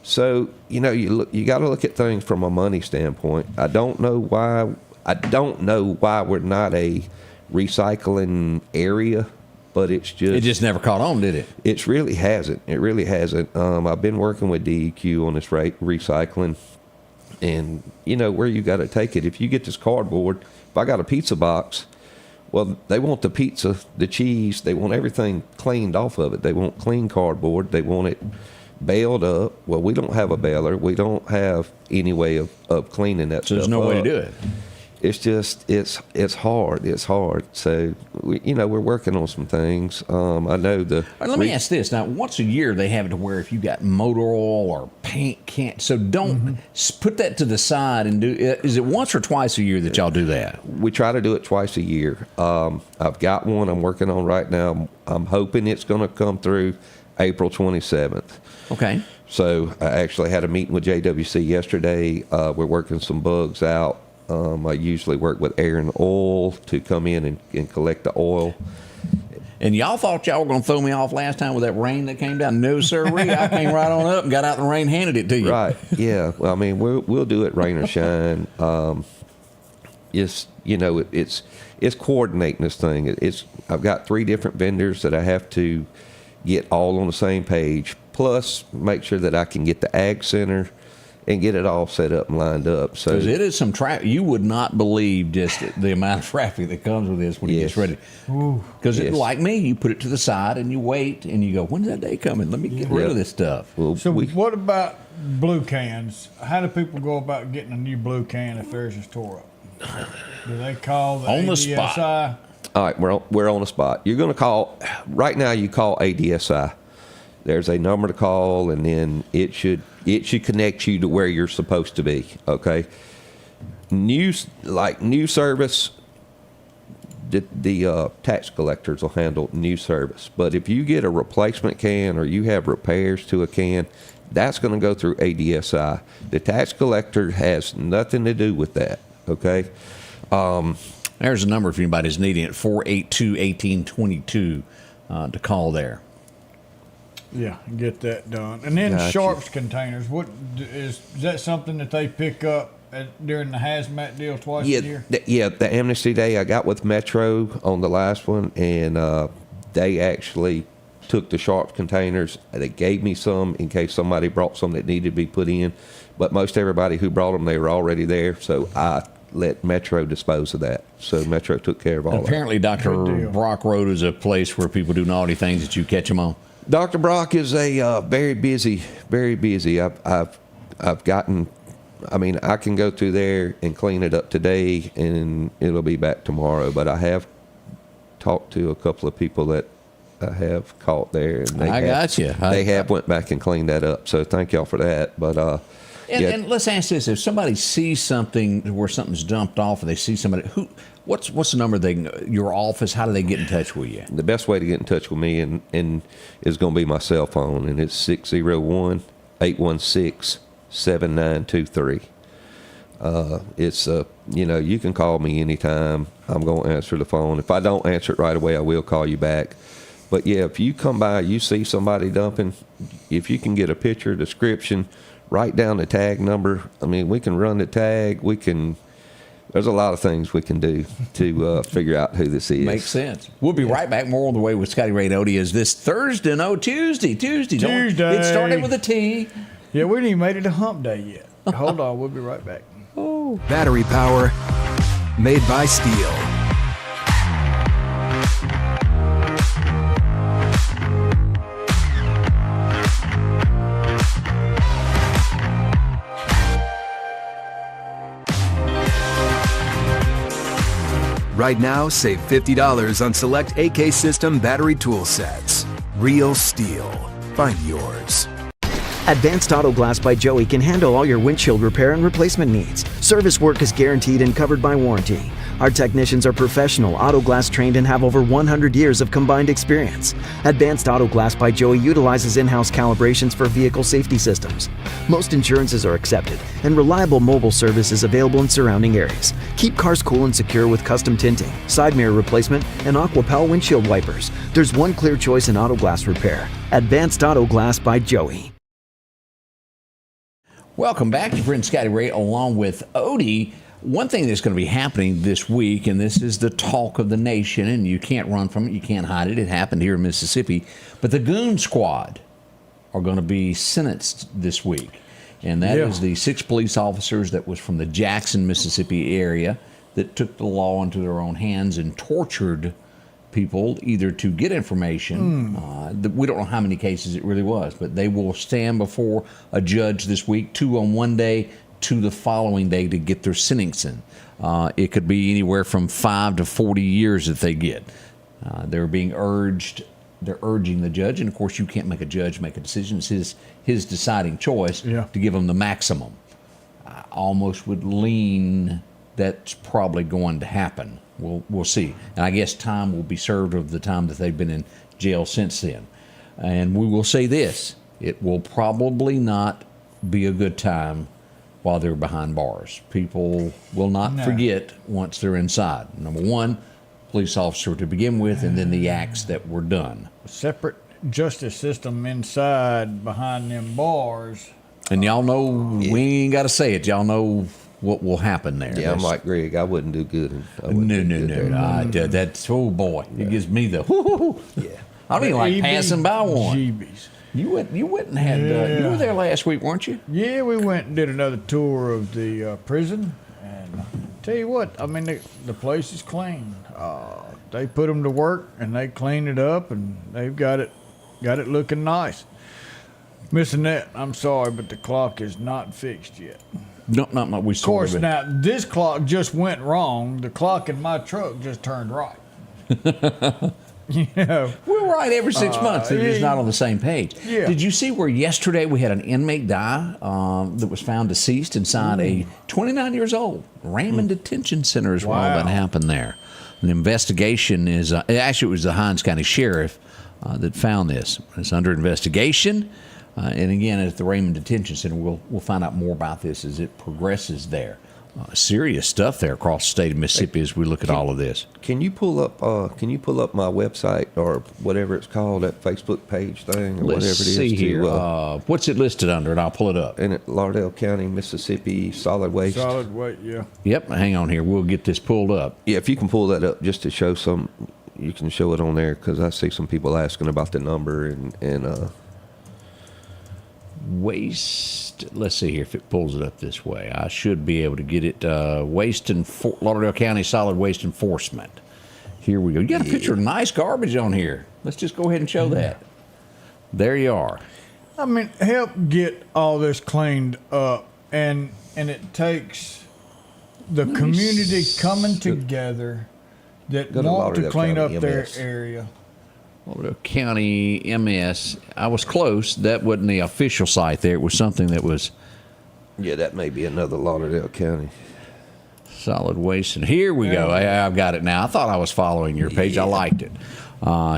So, you know, you got to look at things from a money standpoint. I don't know why we're not a recycling area, but it just never caught on, did it? It really hasn't. I've been working with DEQ on this recycling, and you know where you got to take it. If you get this cardboard, if I got a pizza box, well, they want the pizza, the cheese, they want everything cleaned off of it. They want clean cardboard. They want it baled up. Well, we don't have a baler. We don't have any way of cleaning that stuff. So there's no way to do it. It's just it's hard. It's hard. So we're working on some things. I know Let me ask this. Now, once a year they have it to where if you got motor oil or paint can't. So don't put that to the side and do. Is it once or twice a year that y'all do that? We try to do it twice a year. I've got one I'm working on right now. I'm hoping it's going to come through April 27th. Okay. So I actually had a meeting with JWC yesterday. We're working some bugs out. I usually work with Air and Oil to come in and collect the oil. And y'all thought y'all were going to throw me off last time with that rain that came down. No, sirree. I came right on up and got out in the rain, handed it to you. Right. Yeah. Well, I mean, we'll do it rain or shine. It's coordinating this thing. I've got 3 different vendors that I have to get all on the same page, plus make sure that I can get the ag center and get it all set up and lined up. So because it is some traffic. You would not believe just the amount of traffic that comes with this when it gets ready. Because like me, you put it to the side and you wait and you go, when's that day coming? Let me get rid of this stuff. Well, so what about blue cans? How do people go about getting a new blue can if theirs is tore up? Do they call the on the ADSI? spot? All right, we're on the spot. You're going to call right now. You call ADSI. There's a number to call, and then it should connect you to where you're supposed to be. Okay. New service. The tax collectors will handle new service, but if you get a replacement can or you have repairs to a can, that's going to go through ADSI. The tax collector has nothing to do with that. Okay. There's a number if anybody's needing it, 482-1822 to call there. Yeah, get that done. And then sharps containers. What is that something that they pick up during the hazmat deal twice a year? The Amnesty Day I got with Metro on the last one, and they actually took the sharps containers. They gave me some in case somebody brought some that needed to be put in, but most everybody who brought them, they were already there, so I let Metro dispose of that. So Metro took care of all of it. Apparently, Dr. Brock Road is a place where people do naughty things that you catch them on. Dr. Brock is a very busy. I've gotten, I can go through there and clean it up today, and it'll be back tomorrow. But I have talked to a couple of people that I have caught there, and they have went back and cleaned that up. So thank y'all for that. But and let's ask this: if somebody sees something where something's dumped off, or they see somebody what's the number your office? How do they get in touch with you? The best way to get in touch with me and is going to be my cell phone, and it's 601-816-7923. It's you can call me anytime. I'm going to answer the phone. If I don't answer it right away, I will call you back. But yeah, if you come by, you see somebody dumping, if you can get a picture, description, write down the tag number. We can run the tag. There's a lot of things we can do to figure out who this is. Makes sense. We'll be right back. More on the way with Scotty Ray and Odie as this Thursday. No, Tuesday. It started with a T. Yeah, we didn't even made it to hump day yet. Hold on. We'll be right back. Oh. Battery power made by steel. Right now, save $50 on select AK System battery tool sets. Real STIHL. Find yours. Advanced Auto Glass by Joey can handle all your windshield repair and replacement needs. Service work is guaranteed and covered by warranty. Our technicians are professional, auto glass trained, and have over 100 years of combined experience. Advanced Auto Glass by Joey utilizes in-house calibrations for vehicle safety systems. Most insurances are accepted, and reliable mobile service is available in surrounding areas. Keep cars cool and secure with custom tinting, side mirror replacement, and AquaPal windshield wipers. There's one clear choice in auto glass repair. Advanced Auto Glass by Joey. Welcome back to friend Scotty Ray along with Odie. One thing that's going to be happening this week, and this is the talk of the nation, and you can't run from it, you can't hide it. It happened here in Mississippi. But the Goon Squad are going to be sentenced this week. And that is the 6 police officers that was from the Jackson, Mississippi area that took the law into their own hands and tortured people either to get information. We don't know how many cases it really was, but they will stand before a judge this week, 2 on one day, 2 the following day to get their sentencing. It could be anywhere from 5 to 40 years that they get. They're urging the judge, and of course you can't make a judge make a decision. It's his deciding choice to give them the maximum. I almost would lean that's probably going to happen. We'll see. And I guess time will be served of the time that they've been in jail since then. And we will say this, it will probably not be a good time while they're behind bars. People will not forget once they're inside. Number one, police officer to begin with, and then the acts that were done. Separate justice system inside behind them bars. And y'all know, we ain't got to say it, y'all know what will happen there. Yeah, I'm like Greg. I wouldn't do good. No. That's, oh boy, it gives me the whoo. Yeah, I don't even like passing by one. Jeebies. You went and had. You were there last week, weren't you? Yeah, we went and did another tour of the prison, and tell you what, I mean the place is clean. They put them to work and they clean it up, and they've got it looking nice. Miss Annette, I'm sorry, but the clock is not fixed yet. No, we of course, now this clock just went wrong. The clock in my truck just turned right. You know, we're right every 6 months. They're just not on the same page. Yeah. Did you see where yesterday we had an inmate die that was found deceased inside a 29 years old Raymond Detention Center is where all that happened there. An investigation is, actually it was the Hinds County Sheriff that found this. It's under investigation. And again, at the Raymond Detention Center, we'll find out more about this as it progresses there. Serious stuff there across the state of Mississippi as we look at all of this. Can you pull up my website or whatever it's called, that Facebook page thing or whatever it is? Let's see here. What's it listed under? And I'll pull it up. In Lauderdale County, Mississippi, solid waste. Solid waste, yeah. Yep. Hang on here. We'll get this pulled up. Yeah, if you can pull that up just to show some, you can show it on there because I see some people asking about the number and waste. Let's see here if it pulls it up this way. I should be able to get it. Lauderdale County Solid Waste Enforcement. Here we go. You got a picture of nice garbage on here. Let's just go ahead and show that. There you are. I mean, help get all this cleaned up, and it takes the community coming together that want to clean up their area. Lauderdale County MS. I was close. That wasn't the official site there. It was something that was. Yeah, that may be another Lauderdale County. Solid waste. And here we go. I've got it now. I thought I was following your page. I liked it.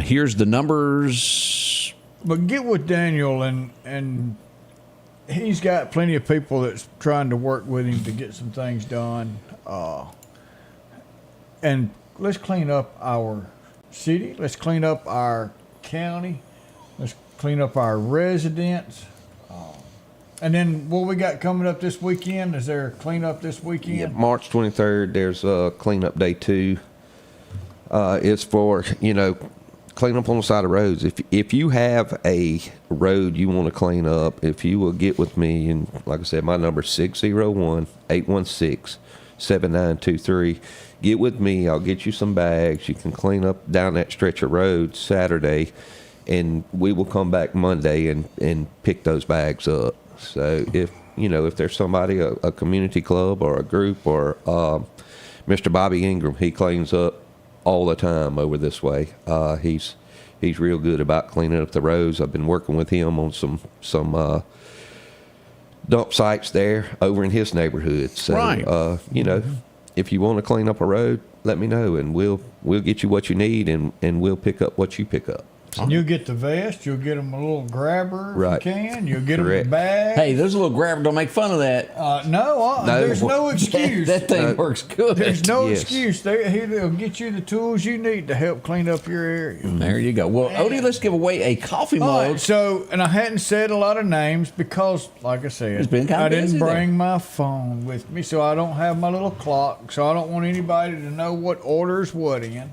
Here's the numbers. But get with Daniel, and he's got plenty of people that's trying to work with him to get some things done. And let's clean up our city. Let's clean up our county. Let's clean up our residents. And then what we got coming up this weekend? Is there a cleanup this weekend? Yeah, March 23rd, there's a cleanup day 2. It's for, clean up on the side of roads. If you have a road you want to clean up, if you will get with me, and like I said, my number is 601-816-7923. Get with me. I'll get you some bags. You can clean up down that stretch of road Saturday, and we will come back Monday and pick those bags up. So if there's somebody, a community club or a group or Mr. Bobby Ingram, he cleans up all the time over this way. He's real good about cleaning up the roads. I've been working with him on some dump sites there over in his neighborhood. So, right. You know, if you want to clean up a road, let me know, and we'll get you what you need, and we'll pick up what you pick up. And you'll get the vest. You'll get them a little grabber if Right. you can. You'll get Correct. them a bag. Hey, those little grabber, don't make fun of that. No, there's no excuse. That thing works good. There's no Yes. excuse. He'll get you the tools you need to help clean up your area. There you go. Well, Odie, let's give away a coffee All mug. right, so, and I hadn't said a lot of names because, like I said, It's been kinda I didn't busy bring my phone with me, so I don't have my little clock, so I don't want anybody to know what order's what in.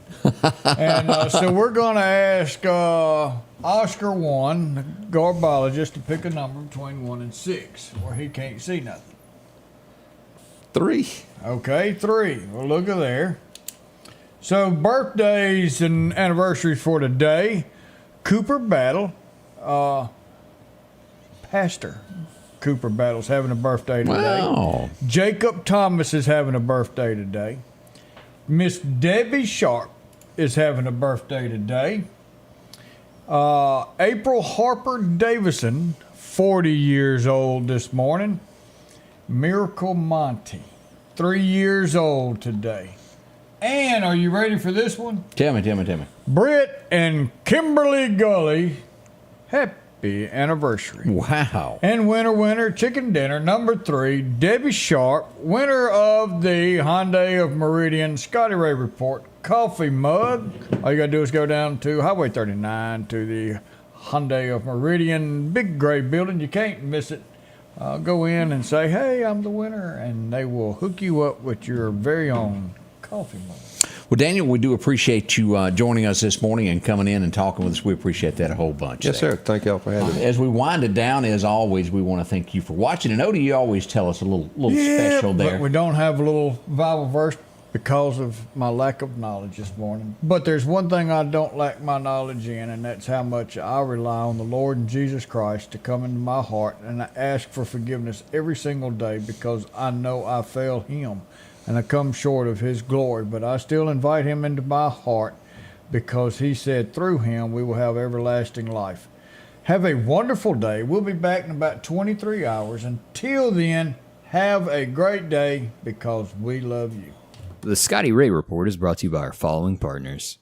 And so we're going to ask Oscar 1, the Garbologist, to pick a number between 1 and 6, where he can't see nothing. 3. Okay, 3. Well, look at there. So, birthdays and anniversaries for today. Cooper Battle. Pastor Cooper Battle's having a birthday today. Wow. Jacob Thomas is having a birthday today. Miss Debbie Sharp is having a birthday today. April Harper Davison, 40 years old this morning. Miracle Monty, 3 years old today. And are you ready for this one? Tell me. Britt and Kimberly Gully, happy anniversary. Wow. And winner, chicken dinner, number 3, Debbie Sharp, winner of the Hyundai of Meridian Scotty Ray Report coffee mug. All you got to do is go down to Highway 39 to the Hyundai of Meridian big gray building. You can't miss it. Go in and say, hey, I'm the winner, and they will hook you up with your very own coffee mug. Well, Daniel, we do appreciate you joining us this morning and coming in and talking with us. We appreciate that a whole bunch. Yes, sir. Thank y'all for having me. As we wind it down, as always, we want to thank you for watching. And Odie, you always tell us a little special there. But we don't have a little Bible verse because of my lack of knowledge this morning. But there's one thing I don't lack my knowledge in, and that's how much I rely on the Lord and Jesus Christ to come into my heart, and I ask for forgiveness every single day because I know I fail Him and I come short of His glory. But I still invite Him into my heart because He said through Him we will have everlasting life. Have a wonderful day. We'll be back in about 23 hours. Until then, have a great day because we love you. The Scotty Ray Report is brought to you by our following partners.